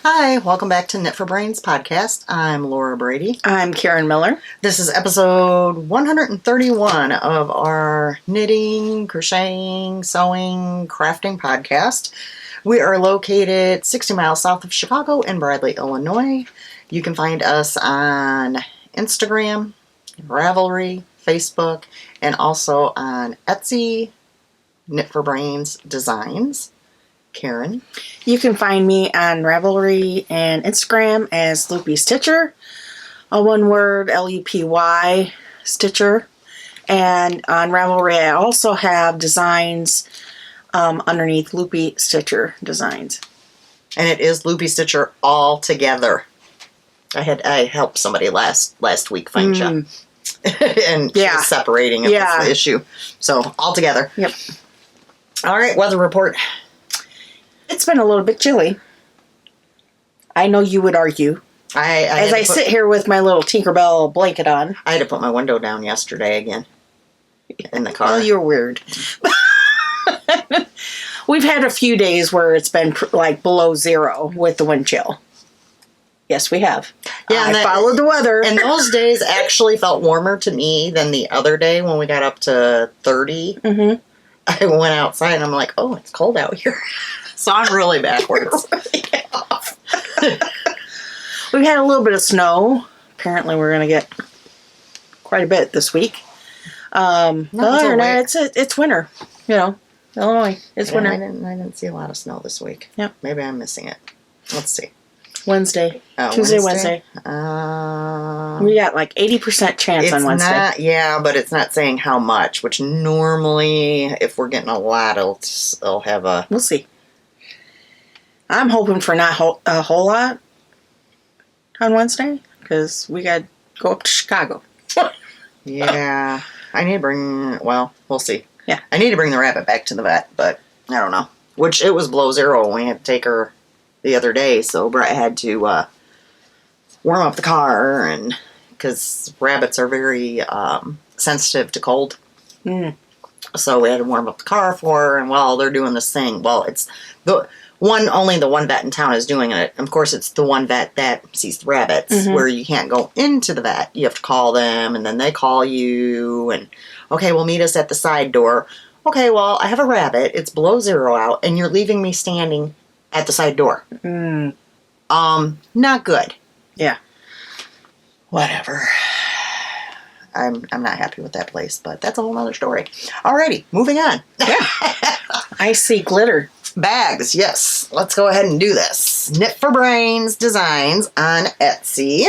Hi, welcome back to Knit for Brains podcast. I'm Laura Brady. I'm Karen Miller. This is episode 131 of our knitting, crocheting, sewing, crafting podcast. We are located 60 miles south of Chicago in Bradley, Illinois. You can find us on Instagram, Ravelry, Facebook, and also on Etsy, Knit for Brains Designs. Karen? You can find me on Ravelry and Instagram as Loopy Stitcher, all one word, Lupy Stitcher. And on Ravelry, I also have designs underneath Loopy Stitcher Designs. And it is Loopy Stitcher all together. I helped somebody last week find you. And she was separating it was the issue. So all together. Yep. All right, weather report. It's been a little bit chilly. I know you would argue. As I sit here with my little Tinkerbell blanket on. I had to put my window down yesterday again in the car. Well, you're weird. We've had a few days where it's been like below zero with the wind chill. Yes, we have. Yeah, I followed the weather. And those days actually felt warmer to me than the other day when we got up to 30. Mm-hmm. I went outside and I'm like, oh, it's cold out here. So I'm really backwards. We've had a little bit of snow. Apparently we're going to get quite a bit this week. It's winter. You know, Illinois. It's winter. I didn't see a lot of snow this week. Yep. Maybe I'm missing it. Let's see. Wednesday. Tuesday, Wednesday. We got like 80% chance on Wednesday. But it's not saying how much, which normally, if we're getting a lot, it'll have a... We'll see. I'm hoping for not a whole lot on Wednesday, because we got to go up to Chicago. Yeah. I need to bring... Well, we'll see. Yeah. I need to bring the rabbit back to the vet, but I don't know. Which, it was below zero when we had to take her the other day, so Brett had to warm up the car, and because rabbits are very sensitive to cold. Mm. So we had to warm up the car for her, and while they're doing this thing, well, it's only the one vet in town is doing it. Of course, it's the one vet that sees the rabbits, where you can't go into the vet. You have to call them, and then they call you, and okay, we'll meet us at the side door. Okay, well, I have a rabbit. It's below zero out, and you're leaving me standing at the side door. Mm. Not good. Yeah. Whatever. I'm not happy with that place, but that's a whole other story. Alrighty, moving on. Yeah. I see glitter. Bags, yes. Let's go ahead and do this. Knit for Brains Designs on Etsy.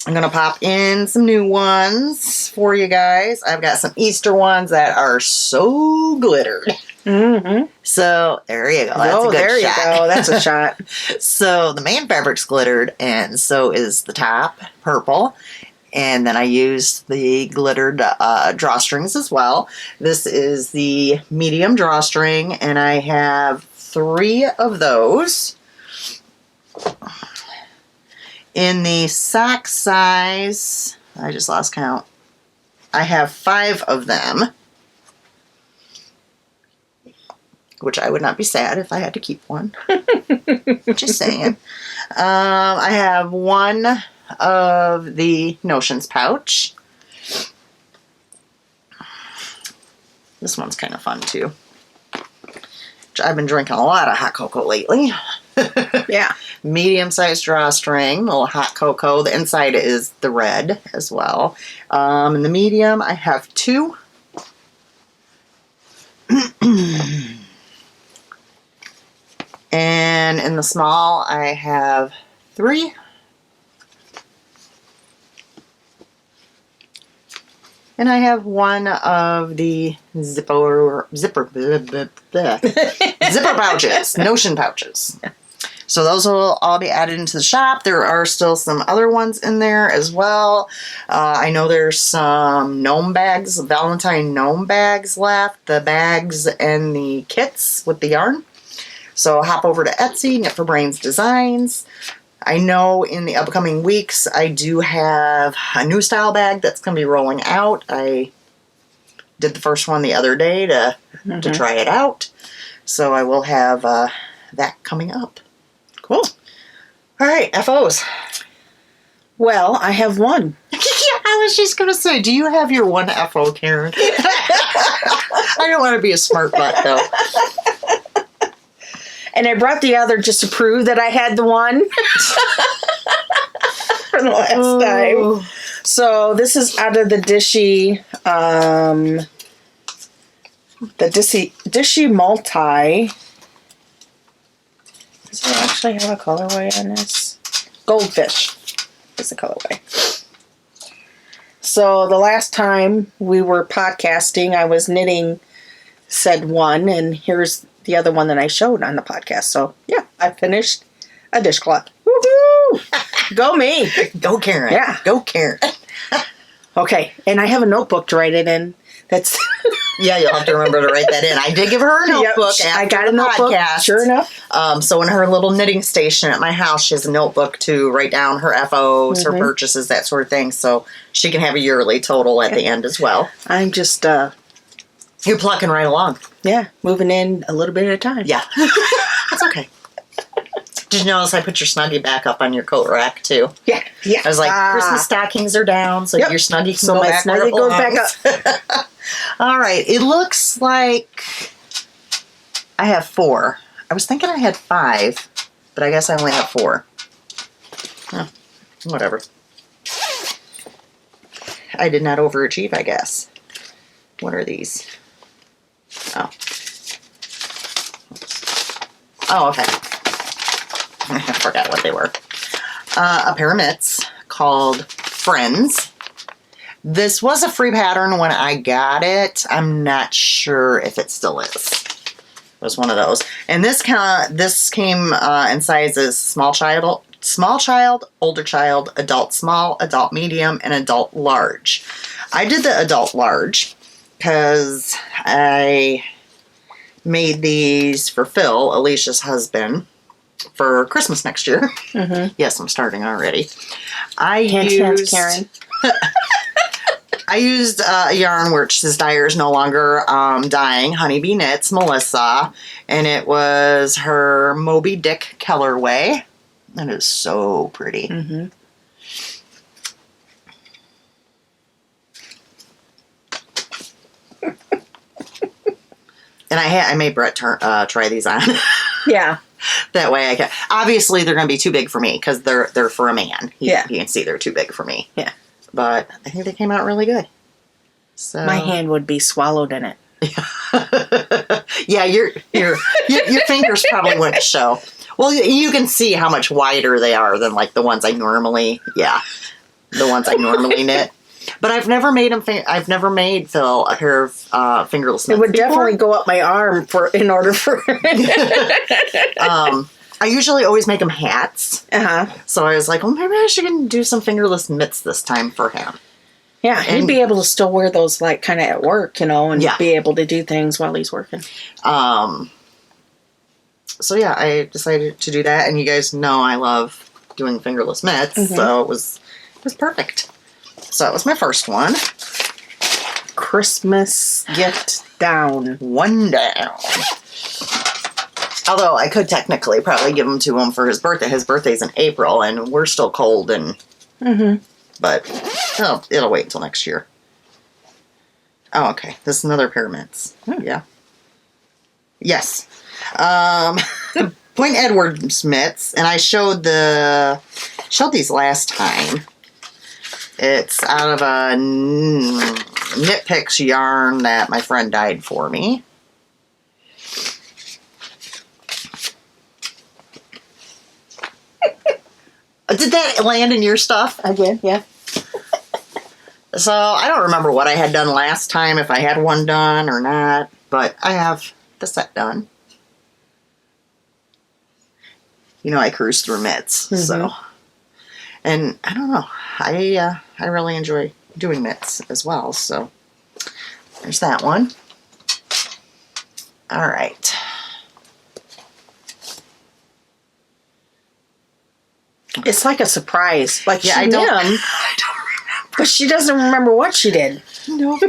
I'm going to pop in some new ones for you guys. I've got some Easter ones that are so glittered. Mm-hmm. So, there you go. That's a good shot. You go. That's a shot. So, the main fabric's glittered, and so is the top, purple. And then I used the glittered drawstrings as well. This is the medium drawstring, and I have 3 of those. In the sock size, I just lost count. I have 5 of them. Which I would not be sad if I had to keep one. Just saying. I have 1 of the Notions pouch. This one's kind of fun too. I've been drinking a lot of hot cocoa lately. Yeah. Medium-sized drawstring, a little hot cocoa. The inside is the red as well. In the medium, I have 2. And in the small, I have 3. And I have 1 of the zipper pouches, Notion pouches. So those will all be added into the shop. There are still some other ones in there as well. I know there's some gnome bags, Valentine gnome bags left, the bags and the kits with the yarn. So hop over to Etsy, Knit for Brains Designs. I know in the upcoming weeks I do have a new style bag that's going to be rolling out. I did the first one the other day to try it out. So I will have that coming up. Cool. All right, FOs. Well, I have one. I was just going to say, do you have your one FO, Karen? I don't want to be a smart butt, though. And I brought the other just to prove that I had the one from the last time. So this is out of the Dishy, Dishy Multi. Does it actually have a colorway on this? Goldfish is the colorway. So the last time we were podcasting, I was knitting said one, and here's the other one that I showed on the podcast. So yeah, I finished a dishcloth. Woohoo! Go me! Go Karen. Yeah. Go Karen. Okay, and I have a notebook to write it in. That's Yeah, you'll have to remember to write that in. I did give her a notebook. Yep, after I got a the notebook. podcast. Sure enough. So in her little knitting station at my house, she has a notebook to write down her FOs, her purchases, that sort of thing. So she can have a yearly total at the end as well. I'm just You're plucking right along. yeah, moving in a little bit at a time. Yeah. That's okay. Did you notice I put your Snuggie back up on your coat rack too? Yeah. I was like, Christmas stockings are down, so Yep. your Snuggie can So go my back where Snuggie it goes back belongs. up. All right. It looks like I have 4. I was thinking I had 5, but I guess I only have 4. Oh, whatever. I did not overachieve, I guess. What are these? Oh. Oh, okay. I forgot what they were. A pair of mitts called Friends. This was a free pattern when I got it. I'm not sure if it still is. It was one of those. And this came in sizes small child, older child, adult small, adult medium, and adult large. I did the adult large because I made these for Phil, Alicia's husband, for Christmas next year. Mm-hmm. Yes, I'm starting already. Hands, Karen. I used a yarn which this dyer is no longer dyeing, Honeybee Knits, Melissa, and it was her Moby Dick colorway. It is so pretty. Mm-hmm. And I made Brett try these on. Yeah. That way I can. Obviously, they're going to be too big for me because they're for a man. He can see they're too big for me. Yeah. But I think they came out really good. So My hand would be swallowed in it. Yeah, your fingers probably wouldn't show. Well, you can see how much wider they are than like the ones I normally knit. But I've never made Phil a pair of fingerless mitts. It would definitely go up my arm in order for. I usually always make him hats. So I was like, well, maybe I should do some fingerless mitts this time for him. Yeah, he'd be able to still wear those like kind of at work, and be able to do things while he's working. So yeah, I decided to do that, and you guys know I love doing fingerless mitts, so it was perfect. So that was my first one. Christmas gift down. One down. Although I could technically probably give them to him for his birthday. His birthday's in April, and we're still cold, and but it'll wait until next year. Oh, okay. This is another pair of mitts. Yeah. Yes. Point Edwards mitts, and I showed these last time. It's out of a Knit Picks yarn that my friend dyed for me. Did that land in your stuff? Again, yeah. So I don't remember what I had done last time, if I had one done or not, but I have the set done. I cruise through mitts, so. And I don't know, I really enjoy doing mitts as well, so there's that one. All right. It's like a surprise. Like I don't remember. She doesn't remember what she did. Nope.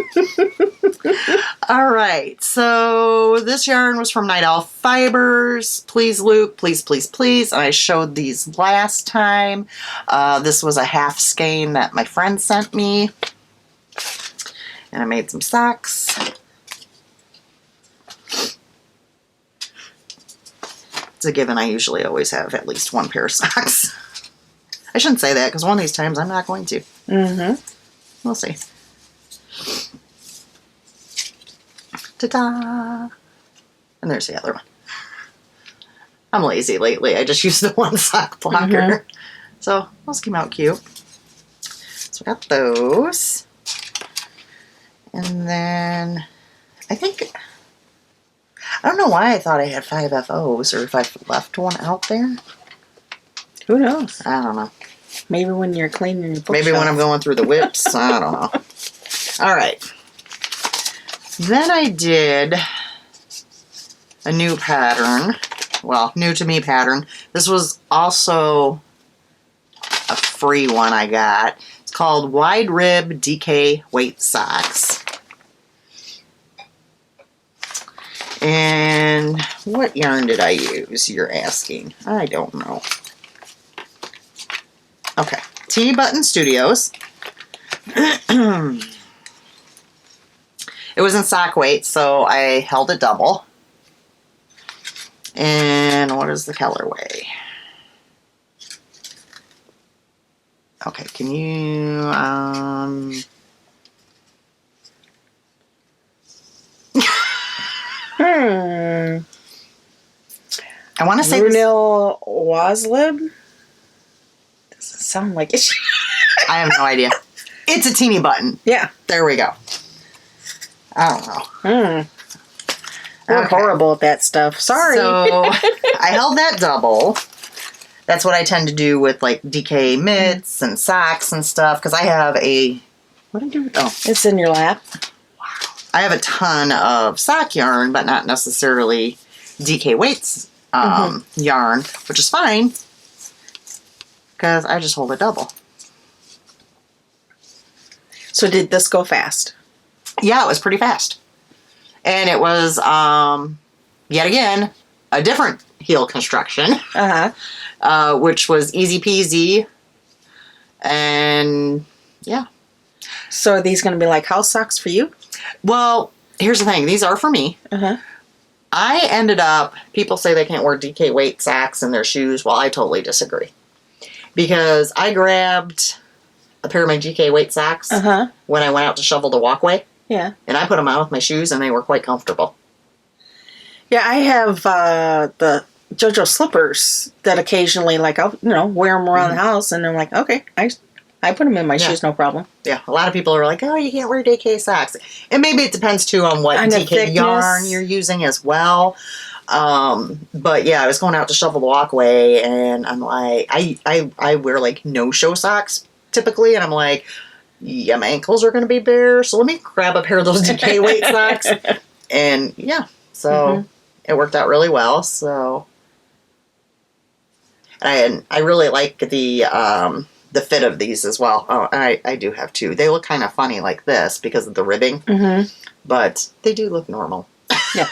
All right. So this yarn was from Night Owl Fibers. Please, Luke. Please, please, please. And I showed these last time. This was a half skein that my friend sent me. And I made some socks. It's a given. I usually always have at least one pair of socks. I shouldn't say that because one of these times I'm not going to. Mm-hmm. We'll see. Ta-da! And there's the other one. I'm lazy lately. I just use the one sock blocker. Mm-hmm. So those came out cute. So we got those. And then I think, I don't know why I thought I had 5 FOs or if I left one out there. Who knows? I don't know. Maybe when you're cleaning your bookshelf. Maybe when I'm going through the whips. I don't know. All right. Then I did a new pattern. Well, new to me pattern. This was also a free one I got. It's called Wide Rib DK Weight Socks. And what yarn did I use, you're asking? I don't know. Okay. Teeny Button Studios. It was in sock weight, so I held it double. And what is the colorway? Okay, can you, I want to say Brunel Waslib? Doesn't sound like it. I have no idea. It's a teeny button. Yeah. There we go. I don't know. We're Okay. horrible at that stuff. Sorry. So I held that double. That's what I tend to do with like DK mitts and socks and stuff because I have a, what did I do with, oh, It's in your lap. I have a ton of sock yarn, but not necessarily DK weights yarn, which is fine because I just hold it double. So did this go fast? Yeah, it was pretty fast. And it was, yet again, a different heel construction, which was easy peasy. And yeah. So are these going to be like house socks for you? Well, here's the thing. These are for me. I ended up, people say they can't wear DK weight socks in their shoes. Well, I totally disagree. Because I grabbed a pair of my DK weight socks when I went out to shovel the walkway. Yeah. And I put them on with my shoes and they were quite comfortable. Yeah, I have the JoJo slippers that occasionally, like, I'll, wear them around the house and I'm like, okay, I put them in my shoes, no problem. Yeah, a lot of people are like, oh, you can't wear DK socks. And maybe it depends, too, on what DK yarn you're using as well. But, yeah, I was going out to shovel the walkway, and I'm like, I wear, like, no-show socks, typically, and I'm like, yeah, my ankles are going to be bare, so let me grab a pair of those DK weight socks. And, yeah, so it worked out really well, so. And I really like the fit of these as well. Oh, I do have two. They look kind of funny like this because of the ribbing, but they do look normal. Yeah.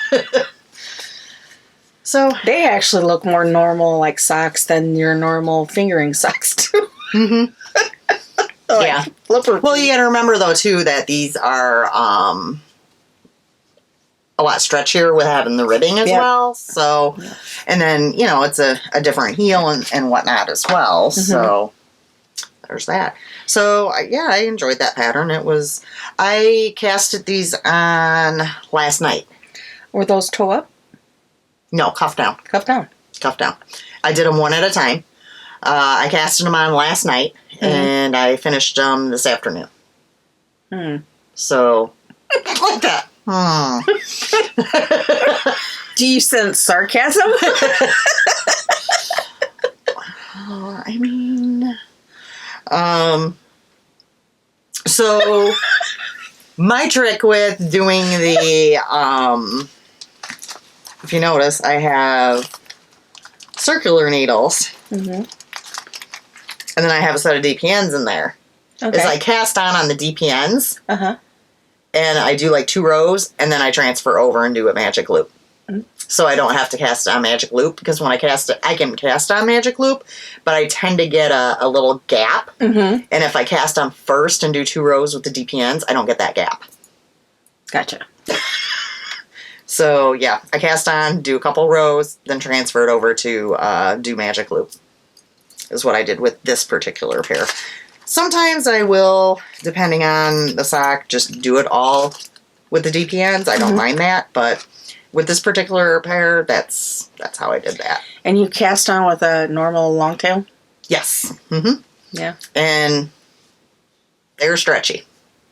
So they actually look more normal like socks than your normal fingering socks too. Yeah. Flipper. Well, you got to remember though too that these are a lot stretchier with having the ribbing as well. So, and then it's a different heel and whatnot as well. So. There's that. So, yeah, I enjoyed that pattern. I casted these on last night. Were those toe up? No, cuff down. Cuff down. Cuff down. I did them one at a time. I casted them on last night, and I finished them this afternoon. So, like that. Do you sense sarcasm? I mean... So my trick with doing the, if you notice, I have circular needles, and then I have a set of DPNs in there. Okay. is I cast on the DPNs. Uh-huh. And I do like 2 rows, and then I transfer over and do a magic loop. Mm-hmm. So I don't have to cast on magic loop, because when I cast it, I can cast on magic loop, but I tend to get a little gap. Mm-hmm. And if I cast on first and do 2 rows with the DPNs, I don't get that gap. Gotcha. So yeah, I cast on, do a couple rows, then transfer it over to do magic loop. Is what I did with this particular pair. Sometimes I will, depending on the sock, just do it all with the DPNs. I don't mind that, but with this particular pair, that's how I did that. And you cast on with a normal long tail? Yes. Mm-hmm. Yeah. And they were stretchy.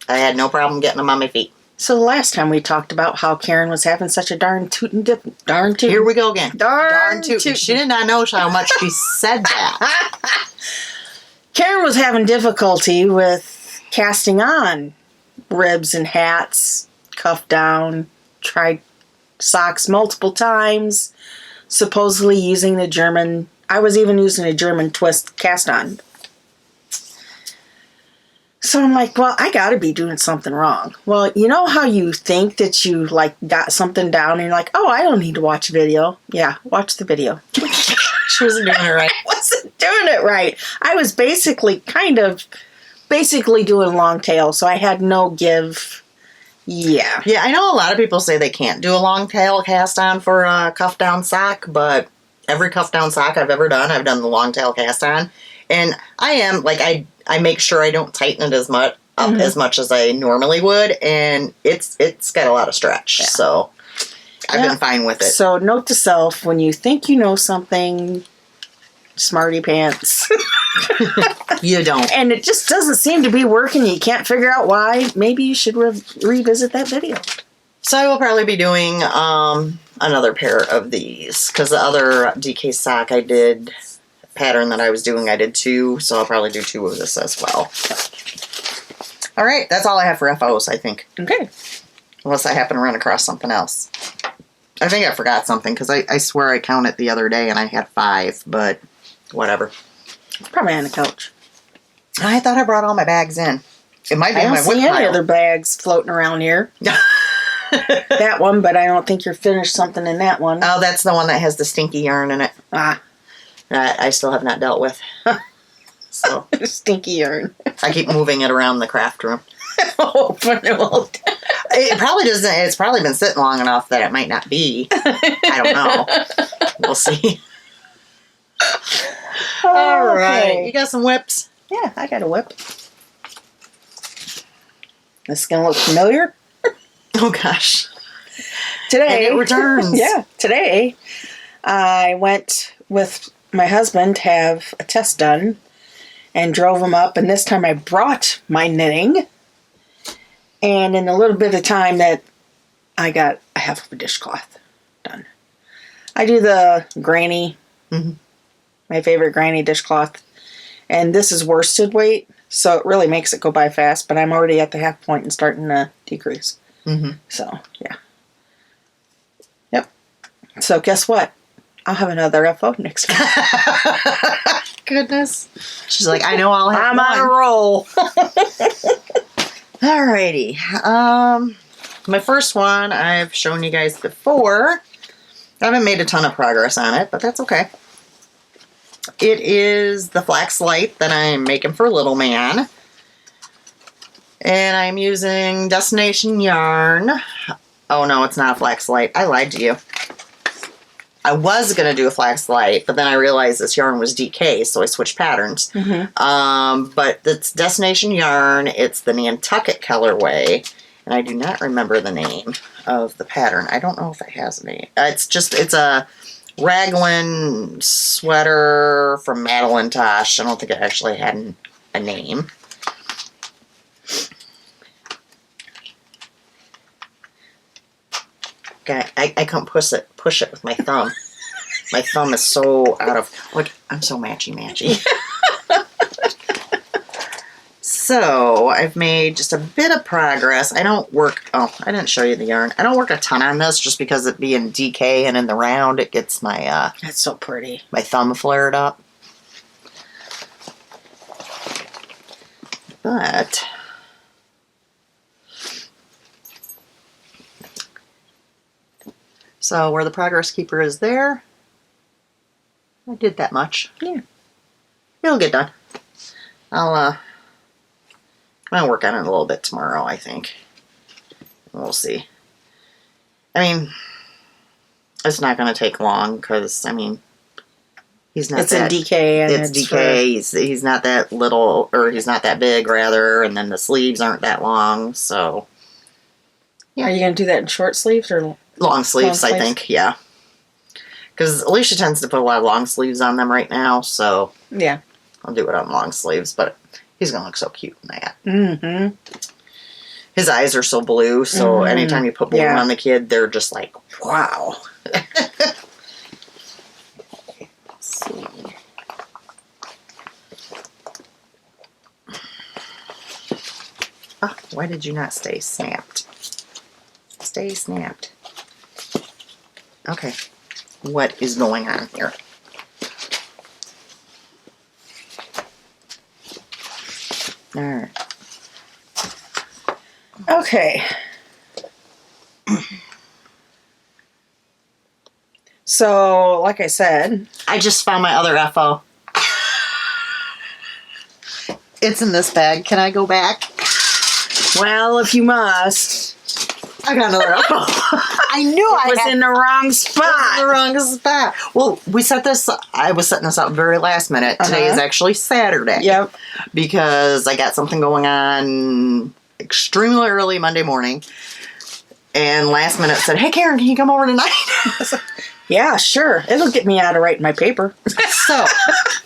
I had no problem getting them on my feet. So the last time we talked about how Karen was having such a darn tootin' darn tootin'. Here we go again. Darn tootin'. She did not know how much she said that. Karen was having difficulty with casting on ribs and hats, cuff down, tried socks multiple times, supposedly using the German, I was even using a German twist cast on. So I'm like, well, I gotta be doing something wrong. Well, you know how you think that you like got something down and you're like, oh, I don't need to watch a video. Yeah, watch the video. She wasn't doing it right. I wasn't doing it right. I was basically doing long tail, so I had no give. Yeah. Yeah, I know a lot of people say they can't do a long tail cast on for a cuff down sock, but every cuff down sock I've ever done, I've done the long tail cast on. And I am, like, I make sure I don't tighten it as much as much as I normally would, and it's got a lot of stretch, so I've been fine with it. So note to self, when you think you know something, smarty pants. You don't. And it just doesn't seem to be working, you can't figure out why, maybe you should revisit that video. So I will probably be doing another pair of these, because the other DK sock I did, pattern that I was doing, I did 2, so I'll probably do 2 of this as well. All right, that's all I have for FOs, I think. Okay. Unless I happen to run across something else. I think I forgot something, because I swear I counted the other day and I had 5, but whatever. Probably on the couch. I thought I brought all my bags in. It might be I in don't my whip see any pile. other bags floating around here. That one, but I don't think you're finished something in that one. Oh, that's the one that has the stinky yarn in it. That I still have not dealt with. So Stinky yarn. I keep moving it around the craft room. Oh, for no. It probably doesn't. It's probably been sitting long enough that it might not be. I don't know. We'll see. All right. You got some whips? Yeah, I got a whip. This is going to look familiar. Oh, gosh. Today. And it returns. Yeah. Today, I went with my husband to have a test done and drove him up. And this time I brought my knitting. And in a little bit of time that I got a half of a dishcloth done. I do the granny, my favorite granny dishcloth. And this is worsted weight, so it really makes it go by fast. But I'm already at the half point and starting to decrease. So, yeah. Yep. So guess what? I'll have another FO next week. Goodness. She's like, I know I'll have I'm one. on a roll. Alrighty. My first one I've shown you guys before. I haven't made a ton of progress on it, but that's okay. It is the flax light that I'm making for Little Man. And I'm using Destination Yarn. Oh no, it's not a flax light. I lied to you. I was going to do a flax light, but then I realized this yarn was DK, so I switched patterns. But it's Destination Yarn. It's the Nantucket colorway, and I do not remember the name of the pattern. I don't know if it has a name. It's a raglan sweater from Madeline Tosh. I don't think it actually had a name. Okay, I can't push it with my thumb. My thumb is so out of... Look, I'm so matchy-matchy. So, I've made just a bit of progress. I don't work... Oh, I didn't show you the yarn. I don't work a ton on this just because it being DK and in the round, it gets my... That's so pretty. My thumb flared up. But so where the progress keeper is there, I did that much. Yeah. It'll get done. I'll work on it a little bit tomorrow, I think. We'll see. I mean, it's not going to take long because, I mean, he's not It's in DK. And it's DK. He's not that little, or he's not that big, rather, and then the sleeves aren't that long, so. Yeah. Are you going to do that in short sleeves or Long sleeves, I think, yeah. Because Alisha tends to put a lot of long sleeves on them right now, so. Yeah. I'll do it on long sleeves, but he's going to look so cute in that. Mm-hmm. His eyes are so blue, so anytime you put blue on the kid, they're just like, wow. Let's see. Oh, why did you not stay snapped? Stay snapped. Okay. What is going on here? Alright. Okay. So, like I said, I just found my other FO. It's in this bag. Can I go back? well, if you must, I got another FO. I knew I was had in the wrong in the spot. wrong spot. Well, I was setting this up very last minute. Today is actually Saturday. Yep. Because I got something going on extremely early Monday morning. And last minute said, hey, Karen, can you come over tonight? Yeah, sure. It'll get me out of writing my paper. So,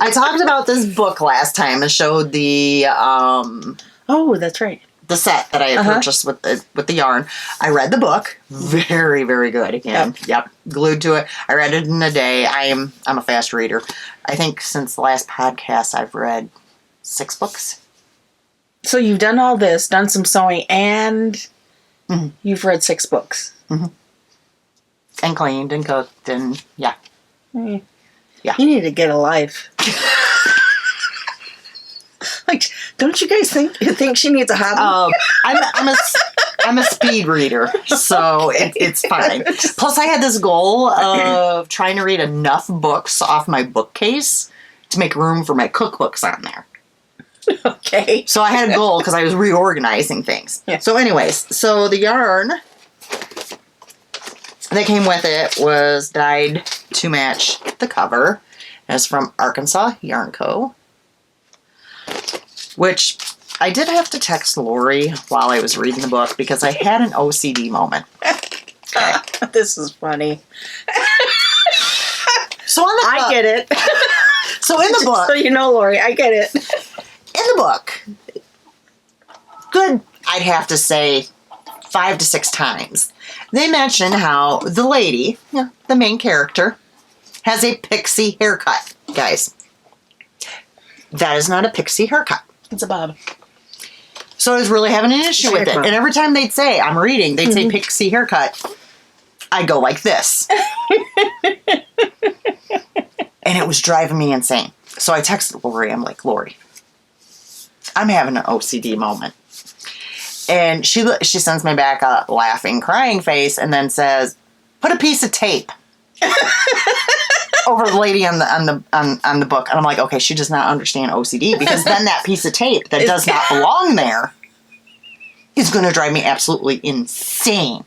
I talked about this book last time and showed the Oh, that's right. the set that I had purchased with the yarn. I read the book. Very, very good. Again, yep, glued to it. I read it in a day. I'm a fast reader. I think since the last podcast, I've read 6 books. So you've done all this, done some sewing, and you've read 6 books. Mm-hmm. And cleaned and cooked and yeah. Mm. Yeah. You need to get a life. Like, don't you guys think she needs a hobby? I'm a speed reader, so it's fine. Plus, I had this goal of trying to read enough books off my bookcase to make room for my cookbooks on there. Okay. So I had a goal because I was reorganizing things. Yeah. So anyways, so the yarn that came with it was dyed to match the cover. And it's from Arkansas Yarn Co. Which I did have to text Lori while I was reading the book because I had an OCD moment. Okay. This is funny. So on the I get it. So in the book, So you know, Lori, I get it. in the book, good, I'd have to say 5 to 6 times, they mention how the lady, the main character, has a pixie haircut. Guys, that is not a pixie haircut. It's a bob. So I was really having an issue with it. And every time they'd say, I'm reading, they'd say pixie haircut, I'd go like this. And it was driving me insane. So I texted Lori. I'm like, Lori, I'm having an OCD moment. And she sends me back a laughing, crying face and then says, put a piece of tape over the lady on the book. And I'm like, okay, she does not understand OCD because then that piece of tape that does not belong there is going to drive me absolutely insane.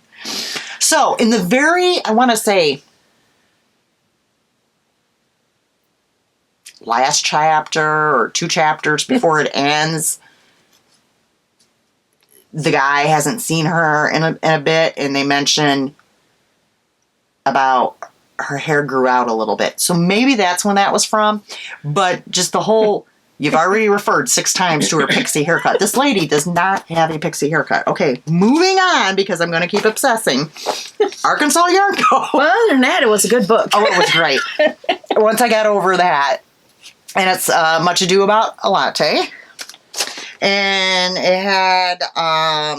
So in the I want to say, last chapter or 2 chapters before it ends, the guy hasn't seen her in a bit, and they mention about her hair grew out a little bit. So maybe that's when that was from. But just the whole, you've already referred 6 times to her pixie haircut. This lady does not have a pixie haircut. Okay, moving on because I'm going to keep obsessing. Arkansas Yarn Co. Well, other than that, it was a good book. Oh, it was great. Once I got over that, and it's Much Ado About a Latte. And it had a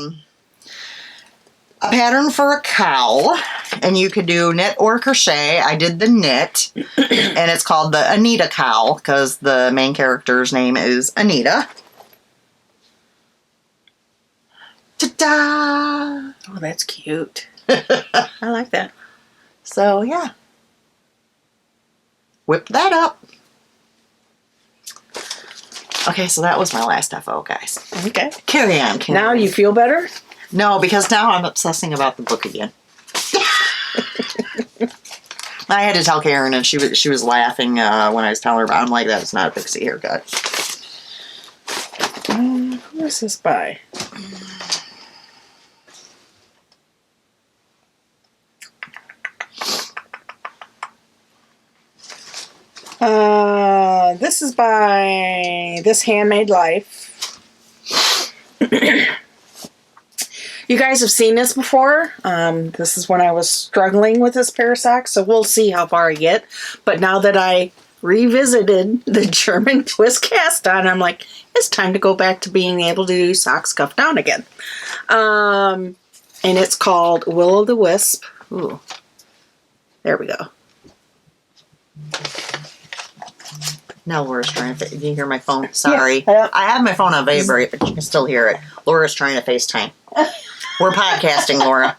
pattern for a cowl, and you could do knit or crochet. I did the knit, and it's called the Anita cowl because the main character's name is Anita. Ta-da! Oh, that's cute. I like that. So, yeah. Whip that up. Okay, so that was my last FO, guys. Okay. Carry on. Now you feel better? No, because now I'm obsessing about the book again. I had to tell Karen, and she was laughing when I was telling her, but I'm like, that's not a pixie haircut. Who is this by? This is by This Handmade Life. You guys have seen this before. This is when I was struggling with this pair of socks, so we'll see how far I get. But now that I revisited the German twist cast on, I'm like, it's time to go back to being able to do socks cuffed down again. And it's called Will-o'-the-Wisp. Ooh. There we go. Now Laura's trying to... Can you hear my phone? Sorry. Yeah, I have my phone on vibrate, but you can still hear it. Laura's trying to FaceTime. We're podcasting, Laura.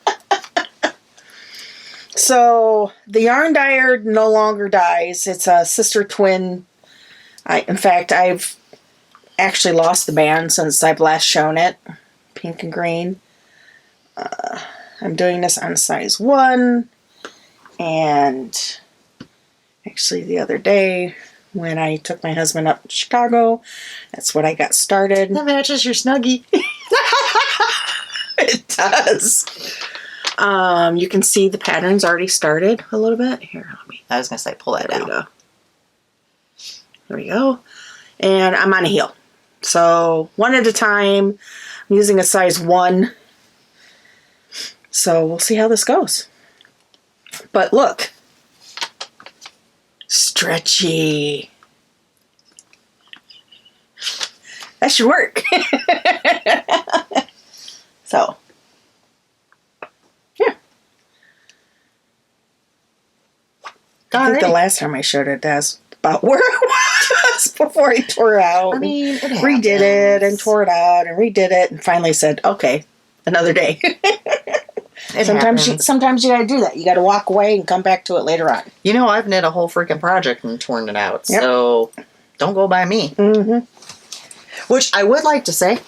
So, the yarn dyer no longer dyes. It's a sister twin. In fact, I've actually lost the band since I've last shown it. Pink and green. I'm doing this on size 1. And actually the other day, when I took my husband up to Chicago, that's what I got started. That matches your Snuggie. It does. You can see the pattern's already started a little bit. Here, let me. I was going to say, pull that There down. we go. There we go. And I'm on a heel. So, one at a time. I'm using a size 1. So, we'll see how this goes. But look. Stretchy. That should work. So, yeah. I think the last time I showed it, that's about where it was before I tore it out. I mean, it redid it and tore it out and redid it and finally said, okay, another day. Sometimes you gotta do that. You gotta walk away and come back to it later on. You know, I've knit a whole freaking project and torn it out, Yep. so don't go by me. Mm-hmm. Which I would like to say,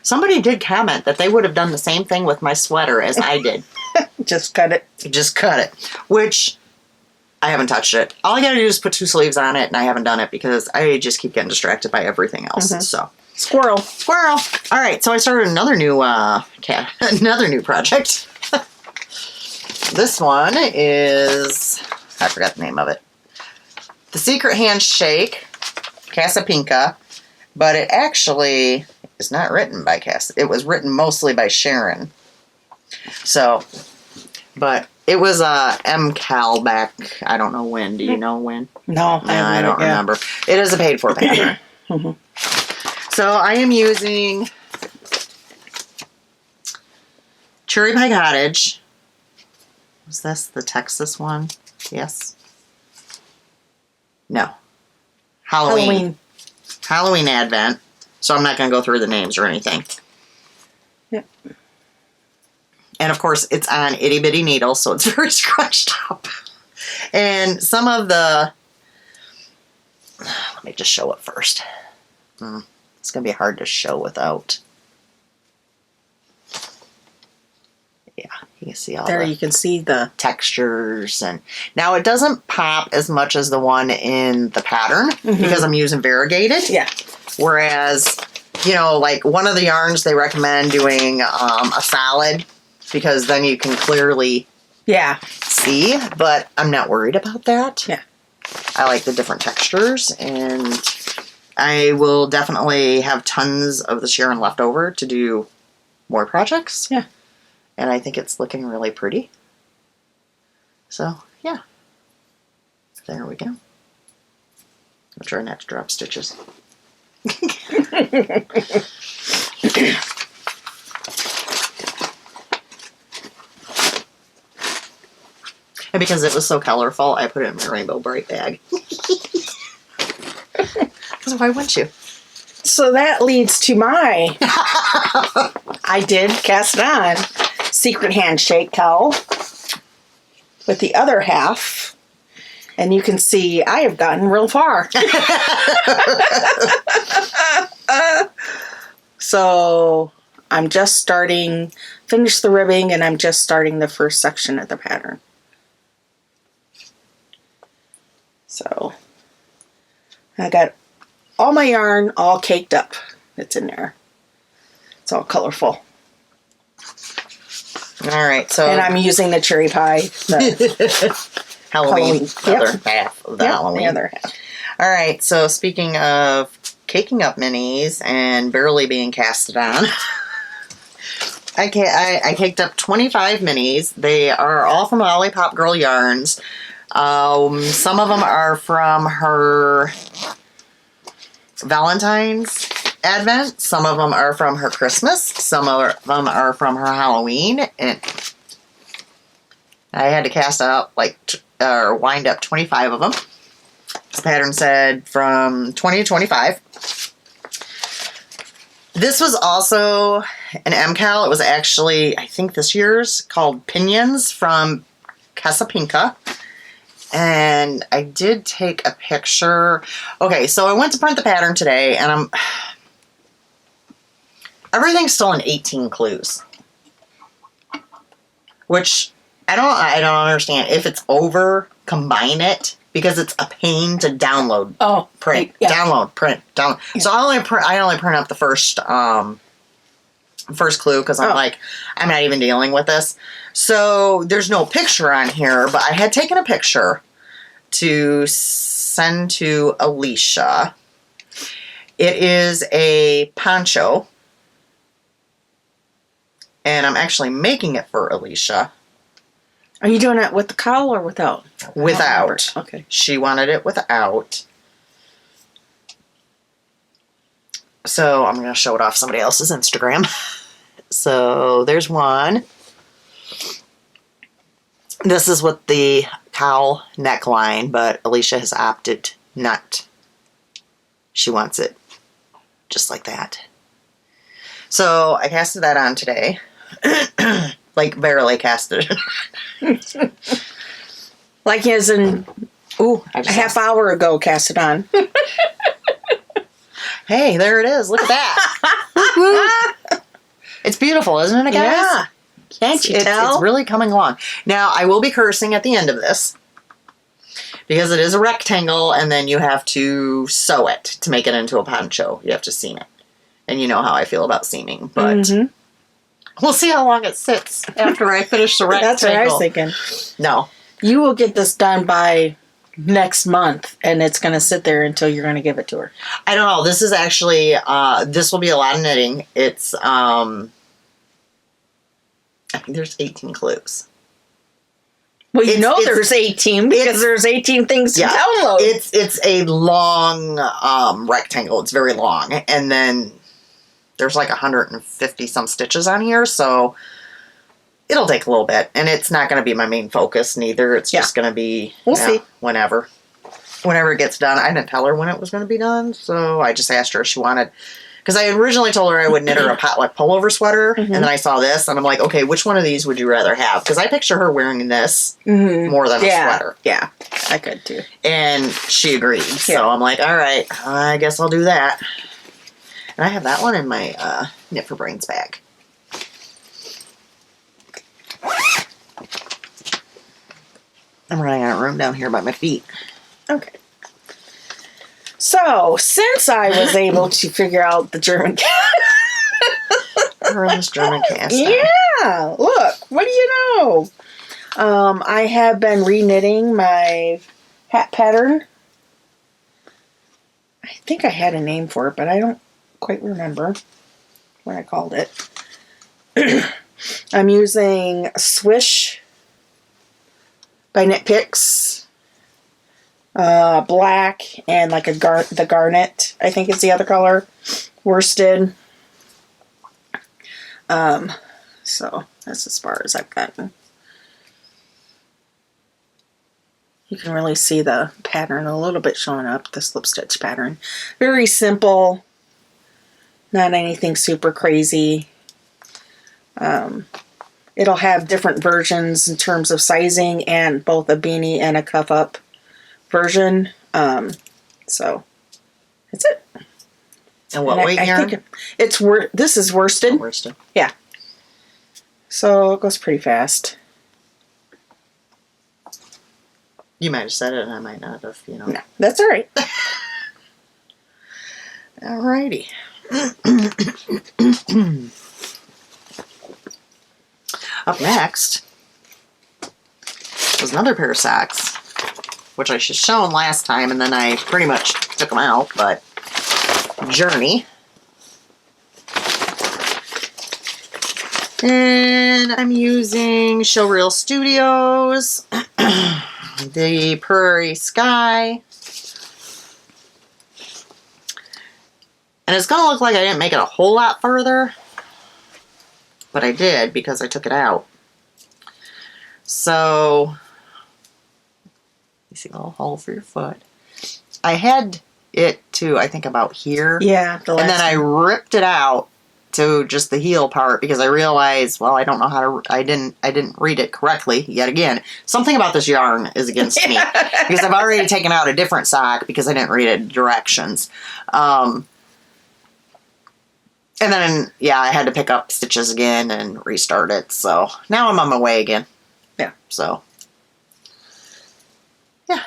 somebody did comment that they would have done the same thing with my sweater as I did. Just cut it. Just cut it. Which, I haven't touched it. All I gotta do is put 2 sleeves on it, and I haven't done it because I just keep getting distracted by everything else. Mm-hmm. So, Squirrel. All right, so I started another new another new project. This one is, I forgot the name of it. The Secret Handshake, Casapinka, but it actually is not written by Cass. It was written mostly by Sharon. So, but it was MCAL back, I don't know when. Do you know when? No, I don't remember. It is a paid for pattern. Mm-hmm. So I am using Cherry Pie Cottage. Was this the Texas one? Yes. No. Halloween Advent. So I'm not going to go through the names or anything. Yep. And of course, it's on itty bitty needles, so it's very scrunched up. And some of the... Let me just show it first. It's going to be hard to show without... Yeah, you can see all there. the You can see the textures. And now it doesn't pop as much as the one in the pattern because I'm using variegated. Yeah. Whereas, you know, like one of the yarns they recommend doing a solid because then you can clearly see, but I'm not worried about that. Yeah. I like the different textures, and I will definitely have tons of the Sharon left over to do more projects. Yeah. And I think it's looking really pretty. So, yeah. There we go. I'm trying not to drop stitches. And because it was so colorful, I put it in my Rainbow Bright bag. Because why wouldn't you? So that leads to my, I did cast it on, secret handshake towel with the other half. And you can see I have gotten real far. So I'm just starting, finish the ribbing, and I'm just starting the first section of the pattern. So I got all my yarn all caked up. It's in there. It's all colorful. All right, so And I'm using the cherry pie. The Halloween. The Yep. other half of the Halloween. The other half. All right, so speaking of caking up minis and barely being casted on, I caked up 25 minis. They are all from Lollipop Girl Yarns. Some of them are from her Valentine's Advent. Some of them are from her Christmas. Some of them are from her Halloween. And I had to cast out, or wind up 25 of them. This pattern said from 20 to 25. This was also an MCAL. It was actually, I think this year's, called Pinions from Casapinka. And I did take a picture. Okay, so I went to print the pattern today, and everything's still in 18 clues. Which, I don't understand. If it's over, combine it. Because it's a pain to download, print, download, print, download. Yeah. So I only print up the first clue because I'm like, I'm not even dealing with this. So there's no picture on here, but I had taken a picture to send to Alisha. It is a poncho, and I'm actually making it for Alisha. Are you doing it with the cowl or without? Without. Okay. She wanted it without. So I'm going to show it off somebody else's Instagram. So there's one. This is with the cowl neckline, but Alisha has opted not. She wants it just like that. So I casted that on today. Barely casted. Like as in, a half hour ago cast it on. Hey, there it is. Look at that. It's beautiful, isn't it, guys? Yeah. Can't you tell? It's really coming along. Now, I will be cursing at the end of this. Because it is a rectangle, and then you have to sew it to make it into a poncho. You have to seam it. And you know how I feel about seaming, but... We'll see how long it sits after I finish the rectangle. That's what I was thinking. No. You will get this done by next month, and it's going to sit there until you're going to give it to her. I don't know. This is actually, this will be a lot of knitting. It's, I think there's 18 clues. Well, there's 18 because there's 18 things to download. It's a long rectangle. It's very long. And then there's 150 some stitches on here, so it'll take a little bit. And it's not going to be my main focus neither. It's just going to be we'll see whenever it gets done. I didn't tell her when it was going to be done, so I just asked her if she wanted, because I originally told her I would knit her a potluck pullover sweater, and then I saw this, and I'm like, okay, which one of these would you rather have? Because I picture her wearing this more than a sweater. Yeah, I could too. And she agreed, so I'm like, all right, I guess I'll do that. And I have that one in my Knit for Brains bag. I'm running out of room down here by my feet. Okay. So, since I was able to figure out the German This German cast. Yeah, look, what do you know? I have been re-knitting my hat pattern. I think I had a name for it, but I don't quite remember what I called it. I'm using Swish by Knit Picks, black, and the garnet, I think is the other color, worsted. So that's as far as I've gotten. You can really see the pattern a little bit showing up, the slip stitch pattern. Very simple. Not anything super crazy. It'll have different versions in terms of sizing and both a beanie and a cuff up version. So that's it. And what weight yarn? I think this is worsted. Oh, worsted. Yeah. So it goes pretty fast. You might have said it and I might not have, No, that's all right. Alrighty. Up next was another pair of socks, which I should have shown last time, and then I pretty much took them out, but Journey. And I'm using Showreel Studios, the Prairie Sky. And it's going to look like I didn't make it a whole lot further, but I did because I took it out. So, you see a little hole for your foot. I had it to, I think, about here. Yeah. And then I ripped it out to just the heel part because I realized, well, I don't know how to, I didn't read it correctly yet again. Something about this yarn is against me because I've already taken out a different sock because I didn't read it directions. And then, yeah, I had to pick up stitches again and restart it. So now I'm on my way again. Yeah. So, yeah.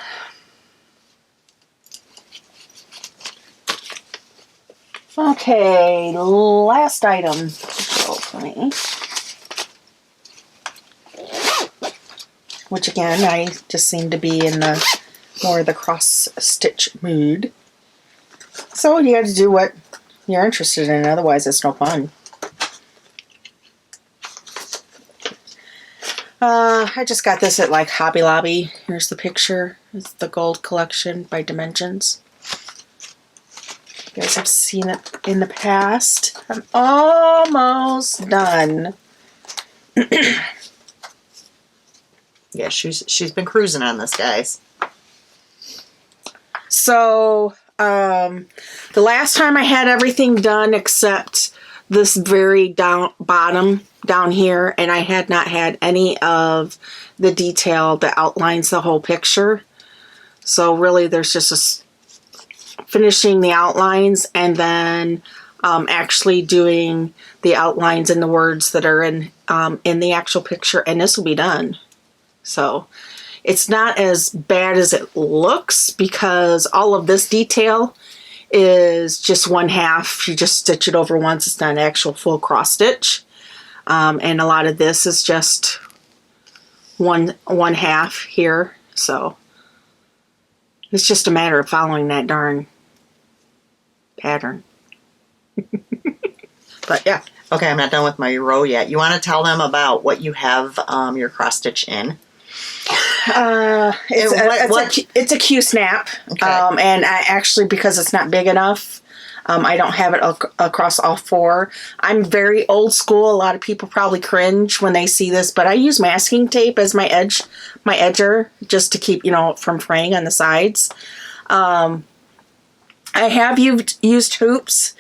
Okay, last item for me. Which again, I just seem to be in the more the cross stitch mood. So you got to do what you're interested in, otherwise it's no fun. I just got this at like Hobby Lobby. Here's the picture. It's the Gold Collection by Dimensions. You guys have seen it in the past. I'm almost done. Yeah, she's been cruising on this, guys. So, the last time I had everything done except this very bottom down here, and I had not had any of the detail that outlines the whole picture. So really there's just finishing the outlines and then actually doing the outlines and the words that are in the actual picture, and this will be done. So it's not as bad as it looks because all of this detail is just one half. You just stitch it over once. It's not an actual full cross stitch. And a lot of this is just one half here. So it's just a matter of following that darn pattern. But yeah. Okay, I'm not done with my row yet. You want to tell them about what you have your cross stitch in? It's a Q-snap. Okay. And I actually, because it's not big enough, I don't have it across all four. I'm very old school. A lot of people probably cringe when they see this, but I use masking tape as my edger, just to keep, from fraying on the sides. I have used hoops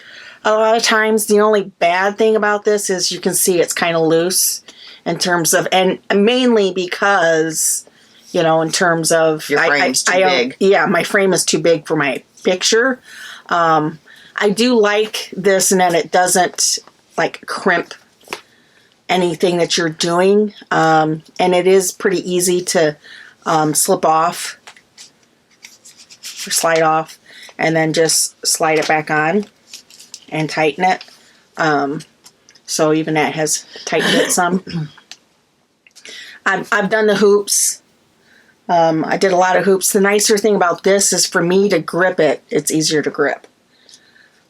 a lot of times. The only bad thing about this is you can see it's kind of loose in terms of, and mainly because, in terms of your frame's too big. Yeah, my frame is too big for my picture. I do like this, and then it doesn't like crimp anything that you're doing, and it is pretty easy to slip off or slide off, and then just slide it back on and tighten it. So even that has tightened it some. I've done the hoops. I did a lot of hoops. The nicer thing about this is for me to grip it, it's easier to grip.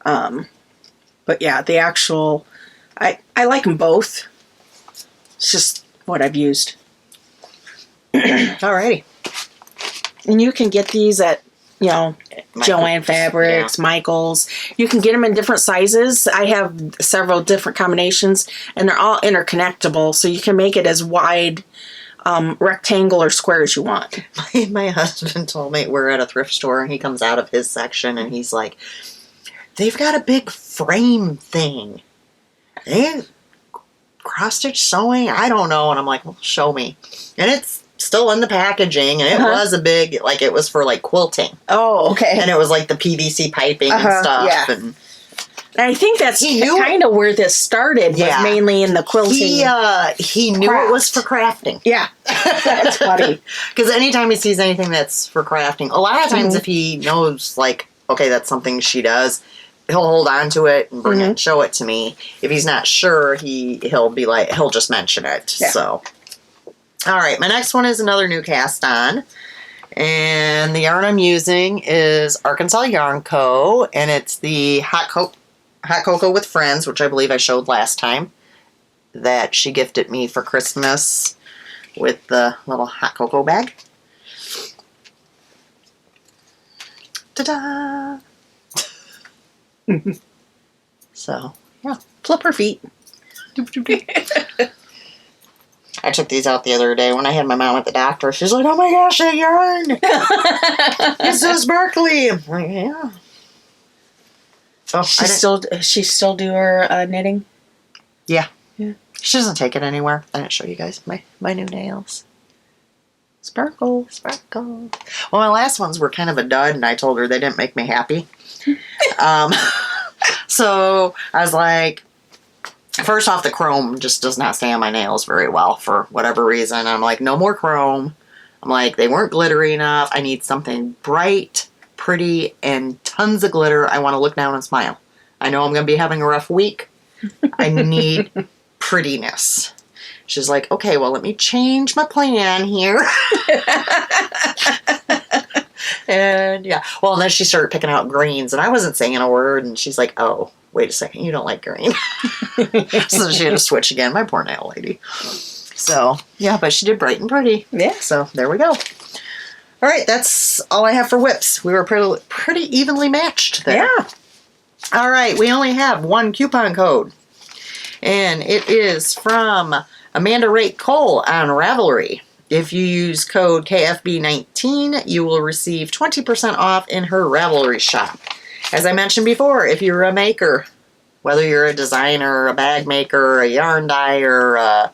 But yeah, the actual, I like them both. It's just what I've used. Alrighty. And you can get these at, Joann Fabrics, yeah. Michael's. You can get them in different sizes. I have several different combinations, and they're all interconnectable, so you can make it as wide rectangle or square as you want. My husband told me we're at a thrift store, and he comes out of his section, and he's like, they've got a big frame thing. They cross-stitch sewing? I don't know. And I'm like, well, show me. And it's still in the packaging, and it was a big, like, it was for, like, quilting. Oh, okay. And it was, like, the PVC piping and stuff. Yeah. And I think that's kind of where this started, was mainly in the quilting. He knew it was for crafting. Yeah. That's funny. Because anytime he sees anything that's for crafting, a lot of times if he knows, like, okay, that's something she does, he'll hold on to it and bring it and show it to me. If he's not sure, he'll be like, he'll just mention it. Yeah. So, all right, my next one is another new cast on. And the yarn I'm using is Arkansas Yarn Co. And it's the Hot Cocoa with Friends, which I believe I showed last time, that she gifted me for Christmas with the little hot cocoa bag. Ta-da! So, yeah. Flip her feet. I took these out the other day when I had my mom at the doctor. She's like, oh my gosh, that yarn! It's so sparkly! I'm like, yeah. Oh, She still do her knitting? Yeah. She doesn't take it anywhere. I didn't show you guys my new nails. Sparkle. Well, my last ones were kind of a dud, and I told her they didn't make me happy. So I was like, first off, the chrome just does not stay on my nails very well for whatever reason. I'm like, no more chrome. I'm like, they weren't glittery enough. I need something bright, pretty, and tons of glitter. I want to look down and smile. I know I'm going to be having a rough week. I need prettiness. She's like, okay, well, let me change my plan here. And yeah, well, and then she started picking out greens, and I wasn't saying a word, and she's like, oh, wait a second, you don't like green. So she had to switch again, my poor nail lady. So, yeah, but she did bright and pretty. Yeah. So, there we go. All right, that's all I have for whips. We were pretty evenly matched there. Yeah. All right, we only have one coupon code, and it is from Amanda Rake Cole on Ravelry. If you use code KFB19, you will receive 20% off in her Ravelry shop. As I mentioned before, if you're a maker, whether you're a designer, a bag maker, a yarn dyer, a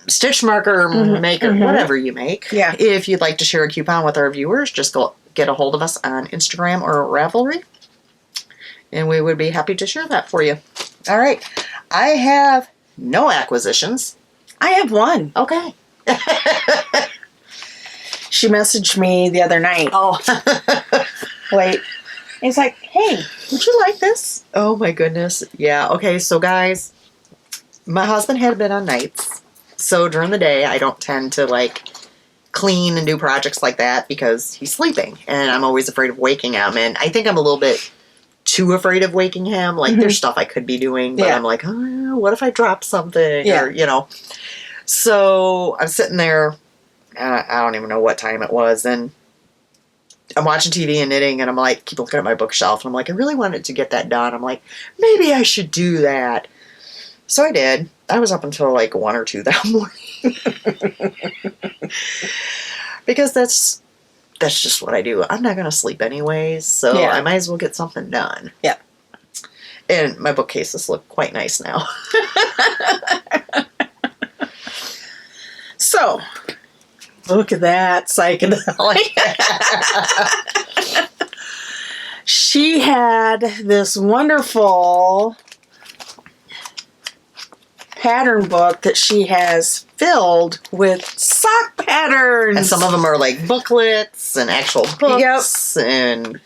stitch marker maker, whatever you make, if you'd like to share a coupon with our viewers, just go get a hold of us on Instagram or Ravelry, and we would be happy to share that for you. All right. I have no acquisitions. I have one. Okay. She messaged me the other night. Oh. Wait. It's like, hey, would you like this? Oh my goodness. Yeah. Okay. So guys, my husband had been on nights. So during the day, I don't tend to like clean and do projects like that because he's sleeping and I'm always afraid of waking him. And I think I'm a little bit too afraid of waking him. Like there's stuff I could be doing, but I'm like, oh, what if I drop something? Or, you know. So I'm sitting there, I don't even know what time it was, and I'm watching TV and knitting, and I'm like, keep looking at my bookshelf, and I'm like, I really wanted to get that done. I'm like, maybe I should do that. So I did. I was up until like 1 or 2 that morning. Because that's just what I do. I'm not going to sleep anyways, so I might as well get something done. Yeah. And my bookcases look quite nice now. So, look at that psychedelic. She had this wonderful pattern book that she has filled with sock patterns. And some of them are like booklets and actual books. And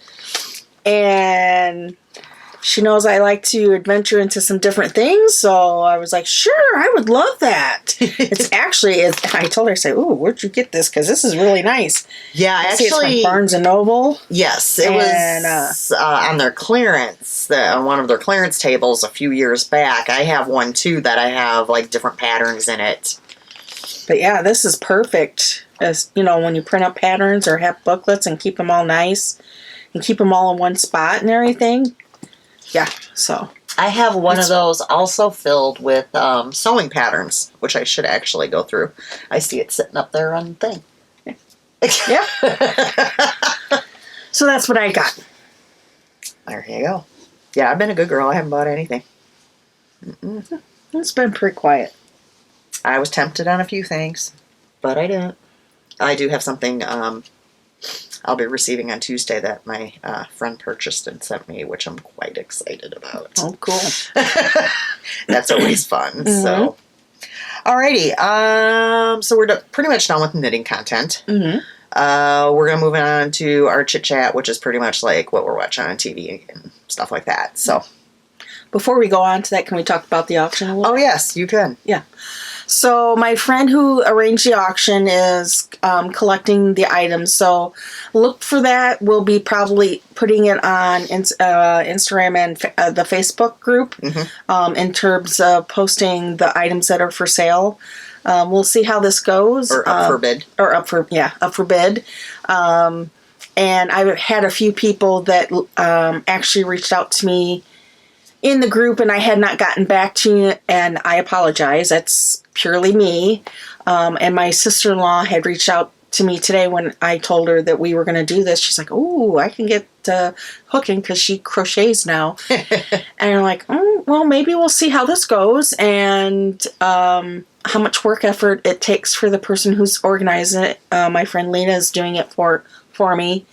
she knows I like to adventure into some different things, so I was like, sure, I would love that. I told her, I said, ooh, where'd you get this? Because this is really nice. Yeah, actually. It's from Barnes & Noble. Yes, it was on their clearance, on one of their clearance tables a few years back. I have one, too, that I have, like, different patterns in it. But, yeah, this is perfect. As, you know, when you print up patterns or have booklets and keep them all nice and keep them all in one spot and everything. Yeah, so. I have one of those also filled with sewing patterns, which I should actually go through. I see it sitting up there on the thing. Yeah. So that's what I got. There you go. Yeah, I've been a good girl. I haven't bought anything. It's been pretty quiet. I was tempted on a few things, but I didn't. I do have something I'll be receiving on Tuesday that my friend purchased and sent me, which I'm quite excited about. Oh, cool. That's always fun. So, alrighty. So we're pretty much done with knitting content. Mm-hmm. We're going to move on to our chit-chat, which is pretty much like what we're watching on TV and stuff like that. So, before we go on to that, can we talk about the auction a little? Oh, yes, you can. Yeah. So my friend who arranged the auction is collecting the items. So look for that. We'll be probably putting it on Instagram and the Facebook group in terms of posting the items that are for sale. We'll see how this goes. Or up for bid. Up for bid. And I've had a few people that actually reached out to me in the group, and I had not gotten back to you, and I apologize. That's purely me. And my sister-in-law had reached out to me today when I told her that we were going to do this. She's like, "Oh, I can get hooking," because she crochets now. And I'm like, well, maybe we'll see how this goes, and how much work effort it takes for the person who's organizing it. My friend Lena is doing it for me,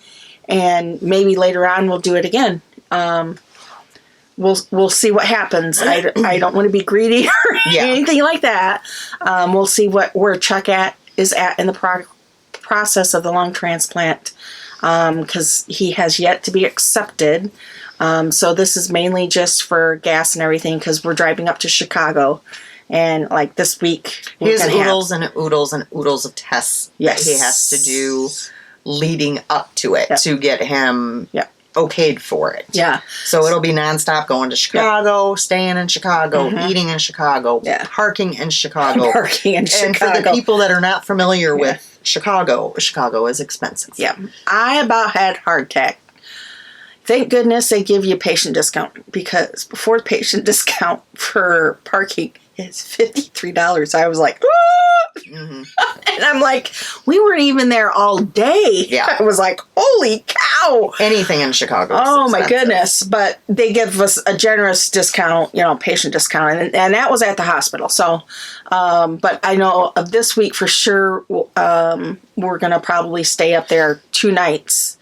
and maybe later on we'll do it again. We'll see what happens. I don't want to be greedy or anything like that. We'll see where Chuck is at in the process of the lung transplant, because he has yet to be accepted. So this is mainly just for gas and everything, because we're driving up to Chicago, and like this week he has oodles and oodles and oodles of tests that he has to do leading up to it to get him okayed for it. Yeah. So it'll be nonstop going to Chicago, staying in Chicago, eating in Chicago, parking in Chicago. And for the people that are not familiar with Chicago is expensive. Yeah. I about had heart attack. Thank goodness they give you a patient discount, because before the patient discount for parking is $53, I was like, and I'm like, we weren't even there all day. Yeah. I was like, holy cow. Anything in Chicago is Oh my expensive. goodness. But they give us a generous discount, patient discount. And that was at the hospital. So, but I know of this week for sure, we're going to probably stay up there 2 nights.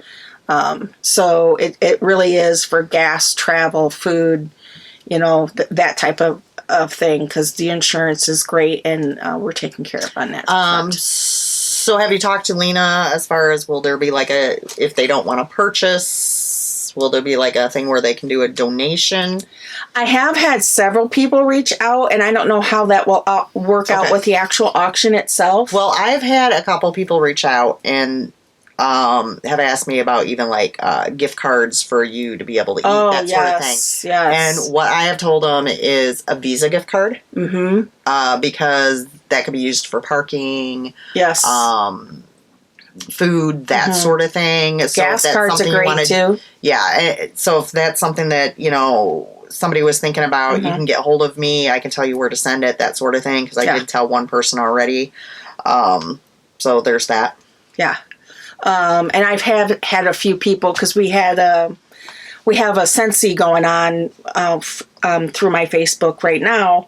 So it really is for gas, travel, food, that type of thing, because the insurance is great, and we're taken care of on that front. So have you talked to Lena as far as, will there be like if they don't want to purchase, will there be like a thing where they can do a donation? I have had several people reach out, and I don't know how that will work out with the actual auction itself. Well, I've had a couple people reach out and have asked me about even like gift cards for you to be able to eat, that sort of thing. Yes. And what I have told them is a Visa gift card. Because that could be used for parking. Yes. Food, that sort of thing. So gas cards are great too. Yeah. So if that's something that, somebody was thinking about, you can get hold of me. I can tell you where to send it, that sort of thing. Because I did tell one person already. So there's that. Yeah. And I've had a few people, because we have a Scentsy going on through my Facebook right now,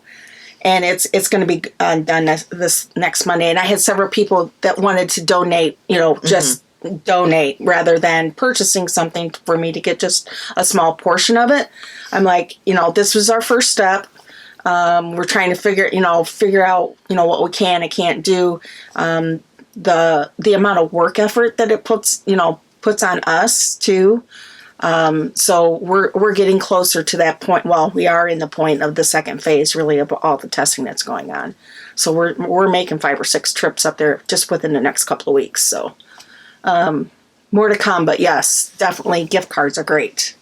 and it's going to be done this next Monday. And I had several people that wanted to donate, just donate rather than purchasing something for me to get just a small portion of it. I'm like, this was our first step. We're trying to figure out, what we can and can't do. The amount of work effort that it puts on us too. So we're getting closer to that point. Well, we are in the point of the second phase, really, of all the testing that's going on. So we're making 5 or 6 trips up there just within the next couple of weeks. So more to come, but yes, definitely gift cards are great.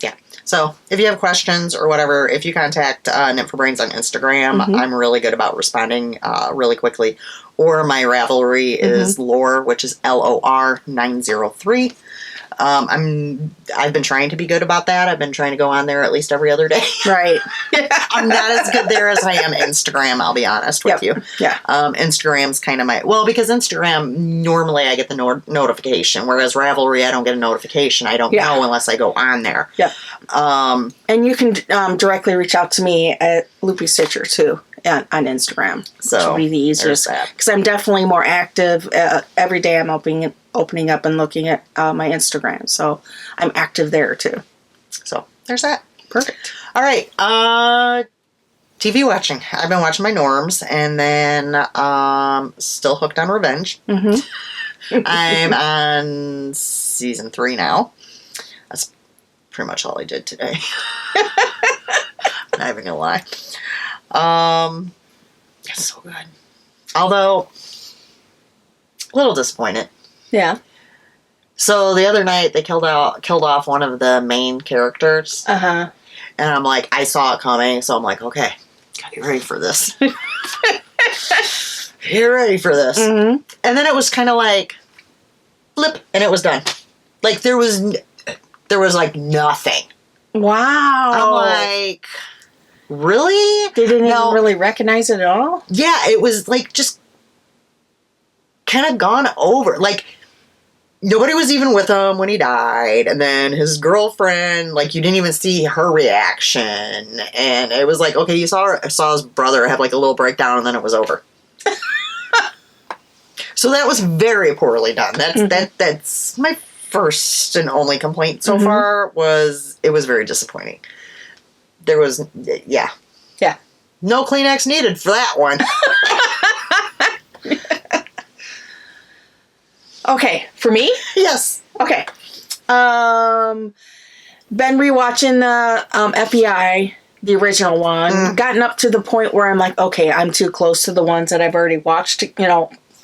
Yeah. So if you have questions or whatever, if you contact Knit for Brains on Instagram, I'm really good about responding really quickly. Or my Ravelry is Lore, which is LOR 903. I've been trying to be good about that. I've been trying to go on there at least every other day. Right. I'm not as good there as I am Instagram, I'll be honest with you. Yeah. Instagram's kind of because Instagram, normally I get the notification, whereas Ravelry, I don't get a notification. I don't know unless I go on there. Yep. And you can directly reach out to me at Loopy Stitcher, too, on Instagram. So, which would be the easiest. Because I'm definitely more active. Every day I'm opening up and looking at my Instagram. So I'm active there, too. So there's that. Perfect. All right. TV watching. I've been watching my norms, and then still hooked on Revenge. Mm-hmm. I'm on season 3 now. That's pretty much all I did today. Not even gonna lie. It's so good. Although, a little disappointed. Yeah. So the other night they killed off one of the main characters. Uh-huh. And I'm like, I saw it coming, so I'm like, okay, gotta get ready for this. Get ready for this. Mm-hmm. And then it was kind of like, flip, and it was done. Like, there was like nothing. Wow. I'm like, really? They didn't even really recognize it at all? Yeah, it was like just kind of gone over. Like, nobody was even with him when he died. And then his girlfriend, like, you didn't even see her reaction. And it was like, okay, you saw his brother have like a little breakdown, and then it was over. So that was very poorly done. That's my first and only complaint so far. Was it was very disappointing. There was, yeah. No Kleenex needed for that one. Okay, for me? Yes. Okay. Been rewatching the FBI, the original one. Gotten up to the point where I'm like, okay, I'm too close to the ones that I've already watched,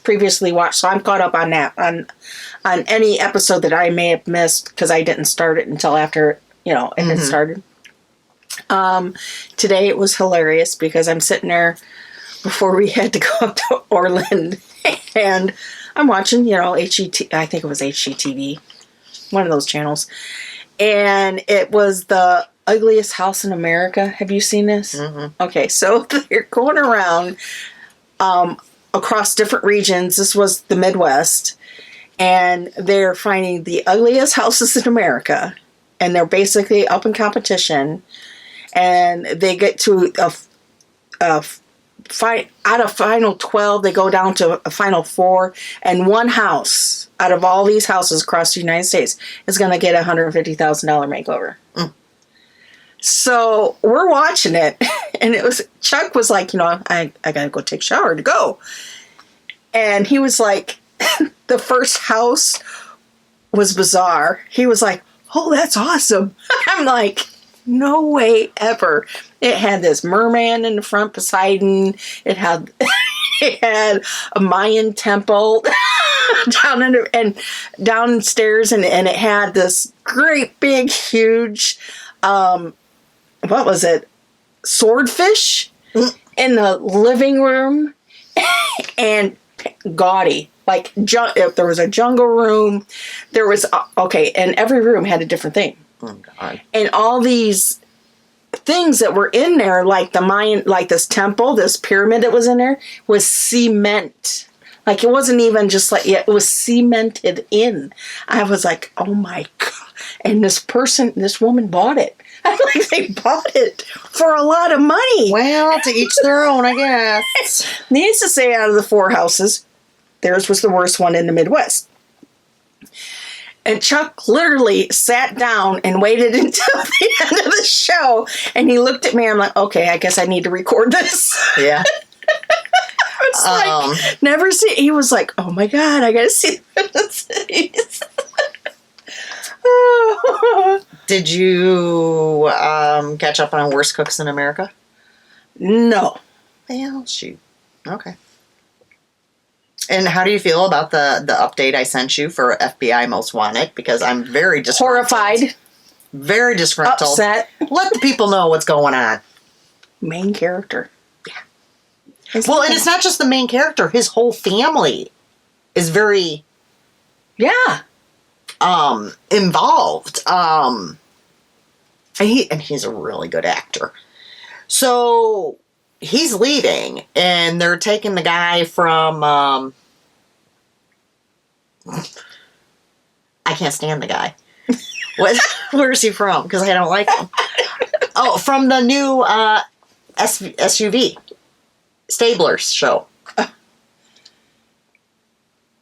previously watched. So I'm caught up on that, on any episode that I may have missed because I didn't start it until after, it had started. Today it was hilarious because I'm sitting there before we had to go up to Orland, and I'm watching, HGT, I think it was HGTV, one of those channels. And it was the ugliest house in America. Have you seen this? Mm-hmm. Okay, so they're going around across different regions. This was the Midwest. And they're finding the ugliest houses in America. And they're basically up in competition. And they get to out of final 12, they go down to a final 4, and one house out of all these houses across the United States is going to get a $150,000 makeover. So we're watching it, and Chuck was like, I got to go take a shower to go. And he was like, the first house was bizarre. He was like, oh, that's awesome. I'm like, no way ever. It had this merman in the front, Poseidon. It had a Mayan temple downstairs, and it had this great big huge what was it? Swordfish in the living room, and gaudy. Like if there was a jungle room, there was and every room had a different thing. Oh God! And all these things that were in there, like the Mayan, like this temple, this pyramid that was in there, was cement. Like it wasn't even just like it was cemented in. I was like, oh my God! And this woman bought it. I'm like, they bought it for a lot of money. Well, to each their own, I guess. Needs to say, out of the 4 houses, theirs was the worst one in the Midwest. And Chuck literally sat down and waited until the end of the show. And he looked at me. I'm like, okay, I guess I need to record this. Yeah. It's like, never see. He was like, oh my God, I got to see this. Did you catch up on Worst Cooks in America? No. Well, shoot. Okay. And how do you feel about the update I sent you for FBI Most Wanted? Because I'm very disgruntled. Horrified. Very disgruntled. Upset. Let the people know what's going on. Main character. Yeah. Well, and it's not just the main character. His whole family is very... Yeah. involved. And he's a really good actor. So he's leaving, and they're taking the guy from, I can't stand the guy. Where is he from? Because I don't like him. Oh, from the new SUV. Stabler's show.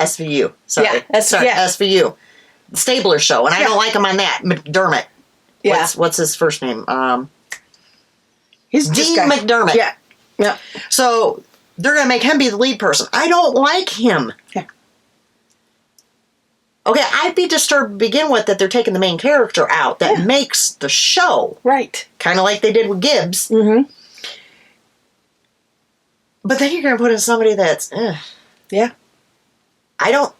SVU. Sorry. Yeah, Sorry, yeah. SVU. Stabler's show, and I don't like him on that. McDermott. Yeah. What's his first name? He's Dean McDermott. Yeah. Yeah. So they're going to make him be the lead person. I don't like him. Yeah. Okay, I'd be disturbed to begin with that they're taking the main character out that makes the show. Right. Kind of like they did with Gibbs. Mm-hmm. But then you're going to put in somebody that's, Yeah. I don't,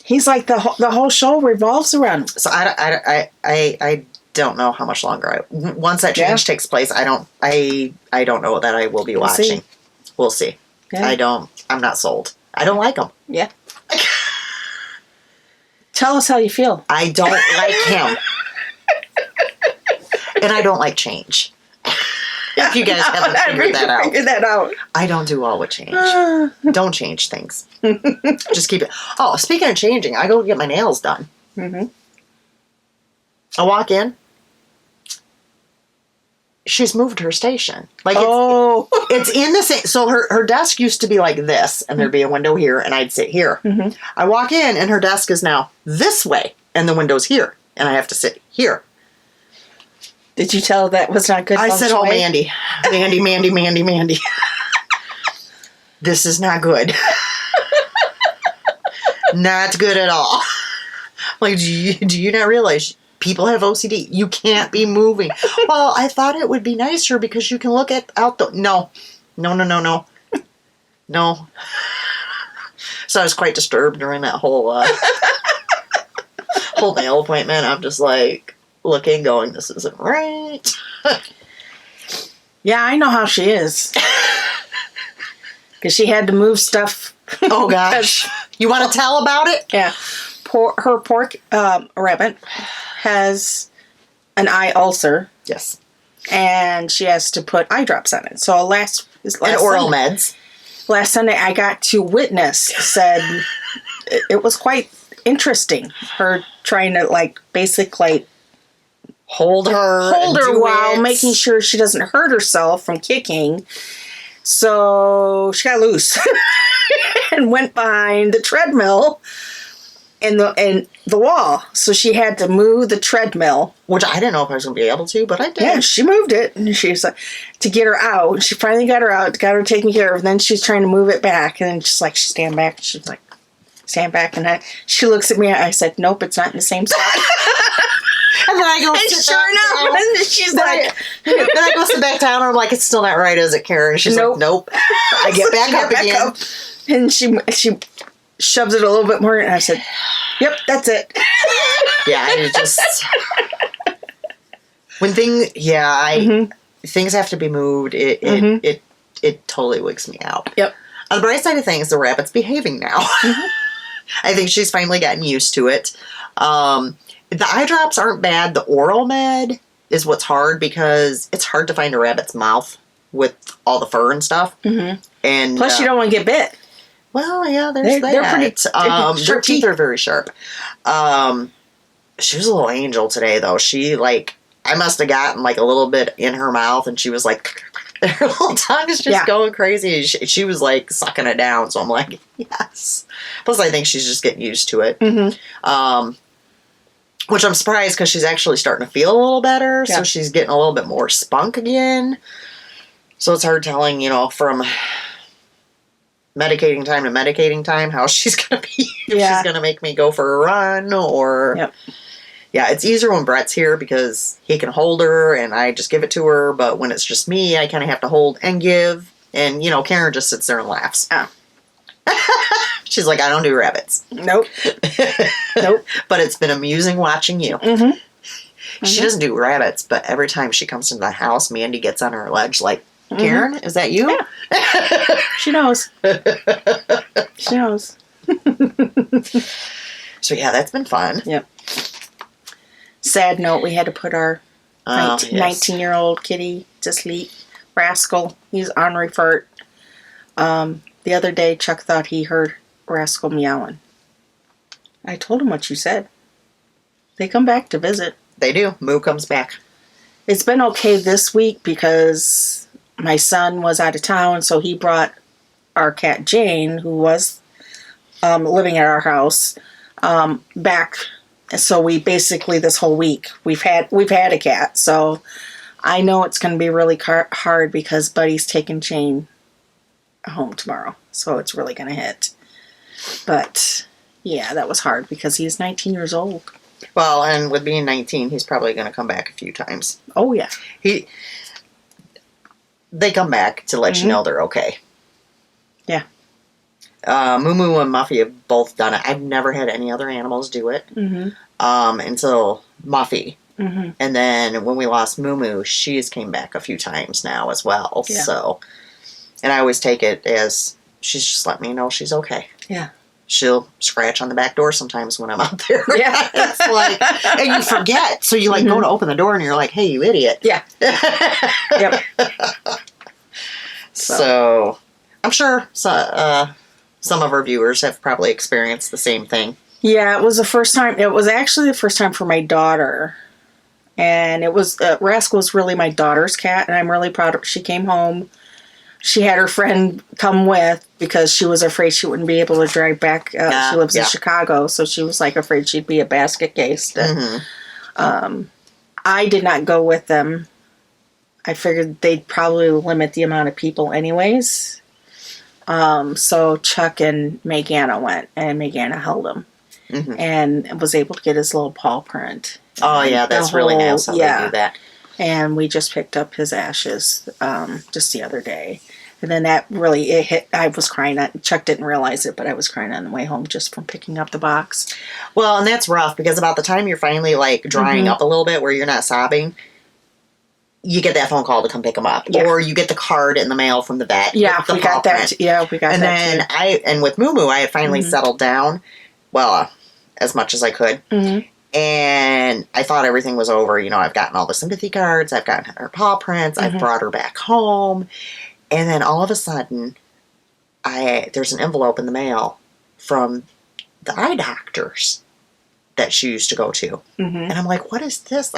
He's like the whole show revolves around him. So I don't know how much longer once that change takes place, I don't know that I will be watching. We'll see. Yeah. I'm not sold. I don't like him. Yeah. Tell us how you feel. I don't like him. And I don't like change. If you guys haven't figured that out. I don't do well with change. Don't change things. Just keep it. Oh, speaking of changing, I go get my nails done. Mm-hmm. I walk in. She's moved her station. Like it's in the same. So her desk used to be like this, and there'd be a window here, and I'd sit here. Mm-hmm. I walk in, and her desk is now this way, and the window's here, and I have to sit here. Did you tell her that was not good? I said, "Oh, Mandy, Mandy, this is not good. Not good at all. Like, do you not realize?" People have OCD. You can't be moving. Well, I thought it would be nicer because you can look out the... No. So I was quite disturbed during that whole whole nail appointment. I'm just like looking, going, this isn't right. Yeah, I know how she is. Because she had to move stuff. Oh, gosh. You want to tell about it? Yeah. Her pork rabbit has an eye ulcer. Yes. And she has to put eye drops on it. So last and oral meds. Last Sunday, I got to witness, said it was quite interesting. Her trying to, like, basically hold her while making sure she doesn't hurt herself from kicking. So she got loose and went behind the treadmill and the wall. So she had to move the treadmill. Which I didn't know if I was going to be able to, but I did. Yeah, she moved it. And she was like, to get her out. She finally got her out, got her taken care of. And then she's trying to move it back. And then she's like, she stand back. She's like, stand back. And she looks at me. I said, nope, it's not in the same spot. And then I go, and sure enough, and she's like... Then I go sit back down, and I'm like, it's still not right, is it, Karen? She's like, nope. I get back up again. And she shoves it a little bit more, and I said, yep, that's it. Yeah, I just... When things have to be moved, it totally wigs me out. Yep. On the bright side of things, the rabbit's behaving now. Mm-hmm. I think she's finally gotten used to it. The eye drops aren't bad. The oral med is what's hard because it's hard to find a rabbit's mouth with all the fur and stuff. Mm-hmm. And plus, you don't want to get bit. Well, yeah, there's that. They're pretty. Their teeth are very sharp. She was a little angel today, though. She I must have gotten a little bit in her mouth, and she was like, her little tongue is just going crazy. She was sucking it down. So I'm like, yes. Plus, I think she's just getting used to it. Mm-hmm. Which I'm surprised because she's actually starting to feel a little better. Yeah. So she's getting a little bit more spunk again. So it's hard telling, from medicating time to medicating time how she's going to be. If she's going to make me go for a run or... Yep. Yeah, it's easier when Brett's here because he can hold her and I just give it to her. But when it's just me, I kind of have to hold and give. And, Karen just sits there and laughs. Oh. She's like, I don't do rabbits. Nope. Nope. But it's been amusing watching you. Mm-hmm. She doesn't do rabbits, but every time she comes into the house, Mandy gets on her ledge like, Karen, is that you? Yeah. She knows. She knows. So, yeah, that's been fun. Yep. Sad note, we had to put our Yes. 19-year-old kitty to sleep. Rascal. He's ornery fart. The other day, Chuck thought he heard Rascal meowing. I told him what you said. They come back to visit. They do. Moo comes back. It's been okay this week because my son was out of town, so he brought our cat Jane, who was living at our house, back. So we basically this whole week we've had a cat. So I know it's going to be really hard because Buddy's taking Jane home tomorrow, so it's really going to hit. But yeah, that was hard because he's 19 years old. Well, and with being 19, he's probably going to come back a few times. Oh yeah, they come back to let you know they're okay. Yeah. Moo Moo and Muffy have both done it. I've never had any other animals do it until Muffy. Mm-hmm. And then when we lost Moo Moo, she's came back a few times now as well. Yeah. So, and I always take it as she's just let me know she's okay. Yeah. She'll scratch on the back door sometimes when I'm out there. Yeah. It's like, and you forget. So you go to open the door and you're like, hey, you idiot. Yeah. Yep. So I'm sure some of our viewers have probably experienced the same thing. Yeah, it was the first time. It was actually the first time for my daughter. And it was, Rascal was really my daughter's cat. And I'm really proud of her. She came home. She had her friend come with because she was afraid she wouldn't be able to drive back. She lives in Chicago. So she was like afraid she'd be a basket case. I did not go with them. I figured they'd probably limit the amount of people anyways. So Chuck and Meganna went, and Meganna held him. And was able to get his little paw print. Oh, yeah, that's really nice how they do that. And we just picked up his ashes just the other day. And then that really, it hit, I was crying. Chuck didn't realize it, but I was crying on the way home just from picking up the box. Well, and that's rough because about the time you're finally like drying up a little bit where you're not sobbing, you get that phone call to come pick them up. Yeah. Or you get the card in the mail from the vet. Yeah, we got that. Yeah, we got that. And then with Moo Moo, I had finally settled down. Well, as much as I could. And I thought everything was over. You know, I've gotten all the sympathy cards. I've gotten her paw prints. I've brought her back home. And then all of a sudden, there's an envelope in the mail from the eye doctors that she used to go to. And I'm like, what is this?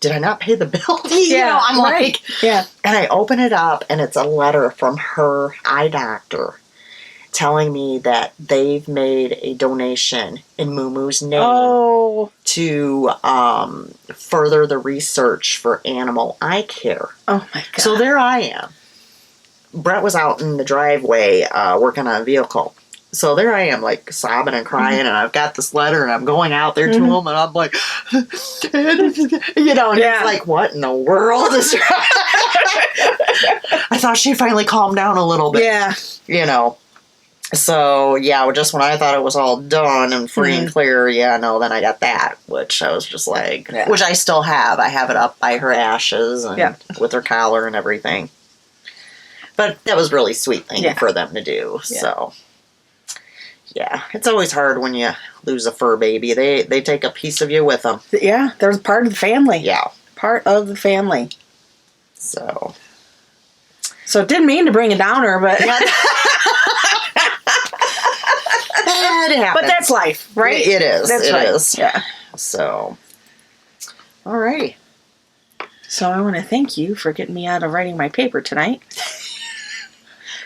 Did I not pay the bill? Yeah, I'm like, yeah. And I open it up, and it's a letter from her eye doctor telling me that they've made a donation in Moo Moo's name to further the research for animal eye care. Oh, my God. So there I am. Brett was out in the driveway working on a vehicle. So there I am, like, sobbing and crying, and I've got this letter, and I'm going out there to him, and I'm like, and he's like, what in the world is I thought she finally calmed down a little bit. Yeah. So, yeah, just when I thought it was all done and free and clear, then I got that, which I was just like, which I still have. I have it up by her ashes and with her collar and everything. But that was really sweet thing for them to do, so. Yeah, it's always hard when you lose a fur baby. They take a piece of you with them. Yeah, they're part of the family. Yeah. Part of the family. So didn't mean to bring a downer, but... It happens. But that's life, right? It is. It is. Yeah. So, alrighty. So I want to thank you for getting me out of writing my paper tonight.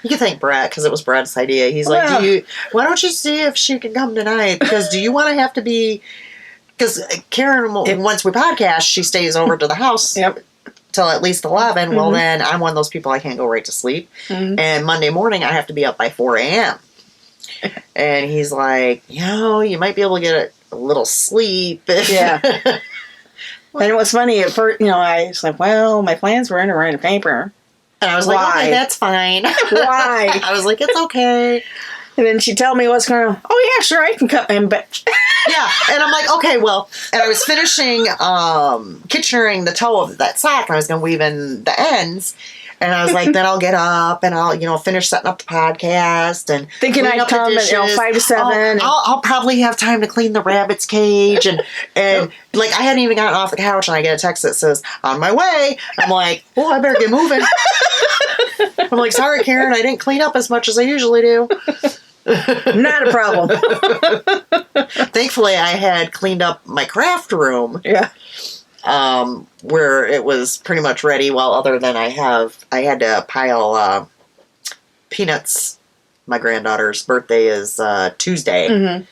You can thank Brett, because it was Brett's idea. He's like, why don't you see if she can come tonight? Because do you want to have to be... Because Karen, once we podcast, she stays over to the house till at least 11. Well, then I'm one of those people I can't go right to sleep. And Monday morning, I have to be up by 4 a.m. And he's like, you might be able to get a little sleep. Yeah. And it was funny at first, I was like, well, my plans were to write a paper. And I was like, okay, that's fine. Why? I was like, it's okay. And then she'd tell me what's going on. Oh, yeah, sure, I can cut in, but... Yeah, and I'm like, okay, well, and I was finishing Kitchener-ing the toe of that sock, and I was going to weave in the ends, And I was like, then I'll get up and I'll, finish setting up the podcast and Thinking clean I'd up the come at dishes. 5 to 7. I'll probably have time to clean the rabbit's cage and like I hadn't even gotten off the couch and I get a text that says on my way. I'm like, I better get moving. I'm like, sorry, Karen, I didn't clean up as much as I usually do. Not a problem. Thankfully, I had cleaned up my craft room. Yeah. Where it was pretty much ready. Well, other than I had to pile peanuts. My granddaughter's birthday is Tuesday. Mm-hmm.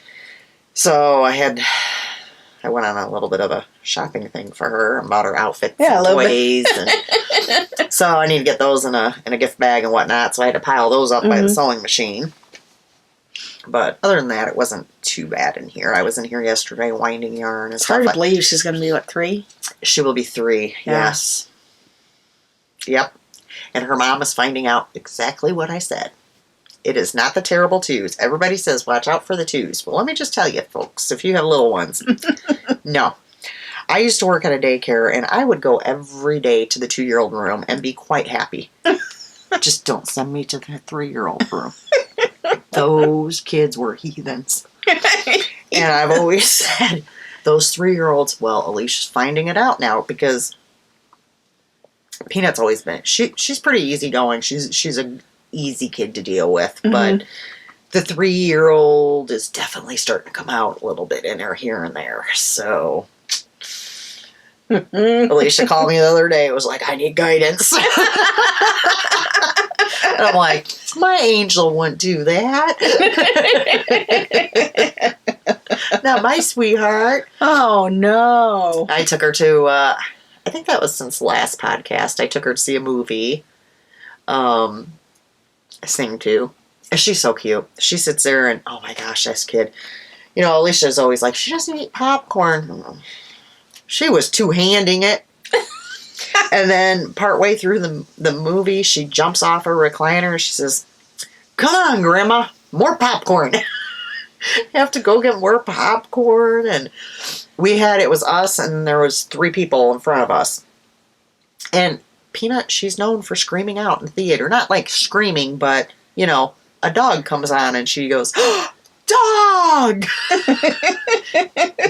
So I went on a little bit of a shopping thing for her and bought her outfits and toys. And so I need to get those in a gift bag and whatnot. So I had to pile those up by the sewing machine. But other than that, it wasn't too bad in here. I was in here yesterday winding yarn. It's hard to believe she's going to be, 3? She will be 3, yes. Yep. And her mom is finding out exactly what I said. It is not the terrible twos. Everybody says, watch out for the twos. Well, let me just tell you, folks, if you have little ones. No. I used to work at a daycare, and I would go every day to the 2-year-old room and be quite happy. Just don't send me to the 3-year-old room. Those kids were heathens. And I've always said, those 3-year-olds, well, Alicia's finding it out now because Peanut's always been, she's pretty easygoing. She's an easy kid to deal with, but the 3-year-old is definitely starting to come out a little bit in her here and there. So Alisha called me the other day. It was like, I need guidance. And I'm like, my angel wouldn't do that. Not my sweetheart. Oh, no. I took her to, I think that was since last podcast. I took her to see a movie. Sing to. She's so cute. She sits there and, oh my gosh, this kid. Alicia's always like, she doesn't eat popcorn. She was two-handing it. And then partway through the movie, she jumps off her recliner and she says, come on, Grandma, more popcorn. You have to go get more popcorn. And it was us and there was 3 people in front of us. And Peanut, she's known for screaming out in the theater. Not like screaming, but, a dog comes on and she goes, dog!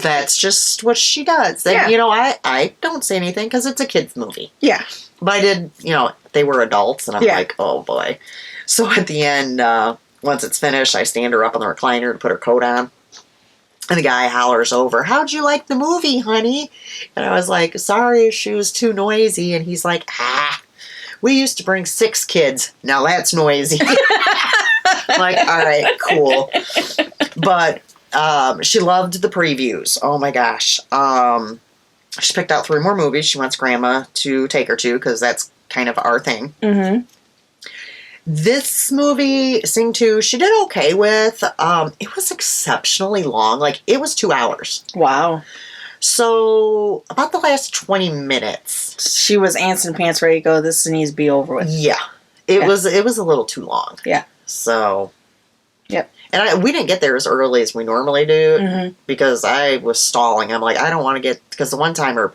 That's just what she does. And, I don't say anything because it's a kid's movie. Yeah. But I did, they were adults and I'm like, oh boy. So at the end, once it's finished, I stand her up on the recliner to put her coat on. And the guy hollers over, how'd you like the movie, honey? And I was like, sorry, she was too noisy. And he's like, we used to bring 6 kids. Now that's noisy. I'm like, all right, cool. But she loved the previews. Oh my gosh. She picked out 3 more movies she wants Grandma to take her to because that's kind of our thing. Mm-hmm. This movie, Sing 2, she did okay with. It was exceptionally long. Like, it was 2 hours. Wow. So, about the last 20 minutes. She was ants and pants ready to go. This needs to be over with. Yeah. It was a little too long. Yeah. So. Yep. And we didn't get there as early as we normally do because I was stalling. I'm like, I don't want to get, because the one timer,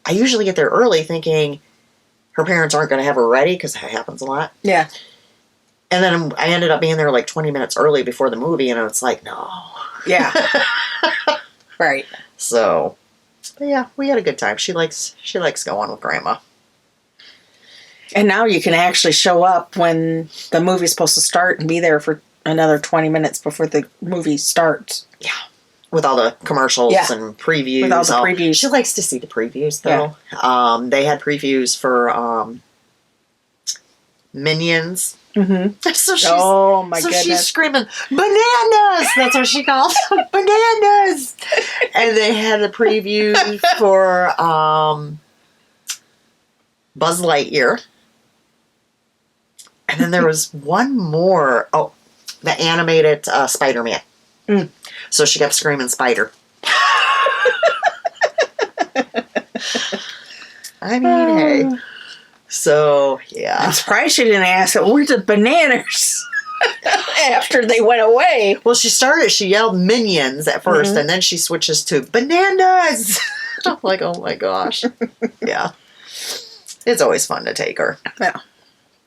I usually get there early thinking her parents aren't going to have her ready because that happens a lot. Yeah. And then I ended up being there like 20 minutes early before the movie and it's like, no. Yeah. Right. So, but yeah, we had a good time. She likes going with Grandma. And now you can actually show up when the movie's supposed to start and be there for another 20 minutes before the movie starts. Yeah. With all the commercials and previews. With all the previews. She likes to see the previews, though. Yeah. They had previews for Minions. Mm-hmm. So goodness. She's screaming, bananas! That's what she calls them. Bananas! And they had a preview for Buzz Lightyear. And then there was one more. Oh, the animated Spider-Man. Mm. So she kept screaming Spider. I mean, hey. So, yeah. I'm surprised she didn't ask, where's the bananas? After they went away. Well, she yelled Minions at first, and then she switches to bananas. I'm like, oh my gosh. Yeah. It's always fun to take her. Yeah.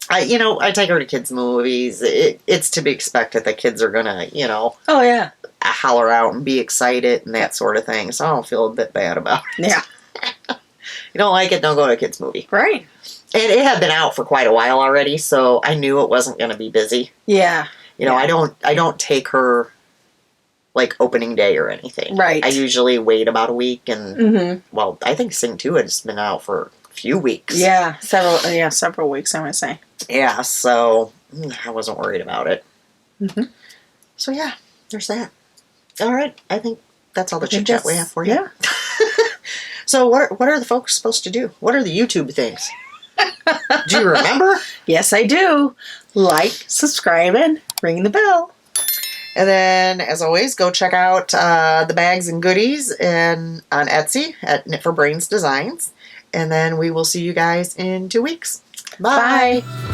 I take her to kids' movies. It's to be expected that kids are gonna, Oh, yeah. holler out and be excited and that sort of thing. So I don't feel a bit bad about it. Yeah. You don't like it, don't go to a kids' movie. Right. And it had been out for quite a while already, so I knew it wasn't going to be busy. Yeah. I don't take her like opening day or anything. Right. I usually wait about a week, and Mm-hmm. well, I think Sing 2 has been out for a few weeks. Yeah. Several weeks, I would say. Yeah, so I wasn't worried about it. Mm-hmm. So yeah, there's that. All right, I think that's all the chit-chat we have for you. Yeah. So what are the folks supposed to do? What are the YouTube things? Do you remember? Yes, I do. Like, subscribe, and ring the bell. And then, as always, go check out the bags and goodies on Etsy at Knit for Brains Designs. And then we will see you guys in 2 weeks. Bye. Bye.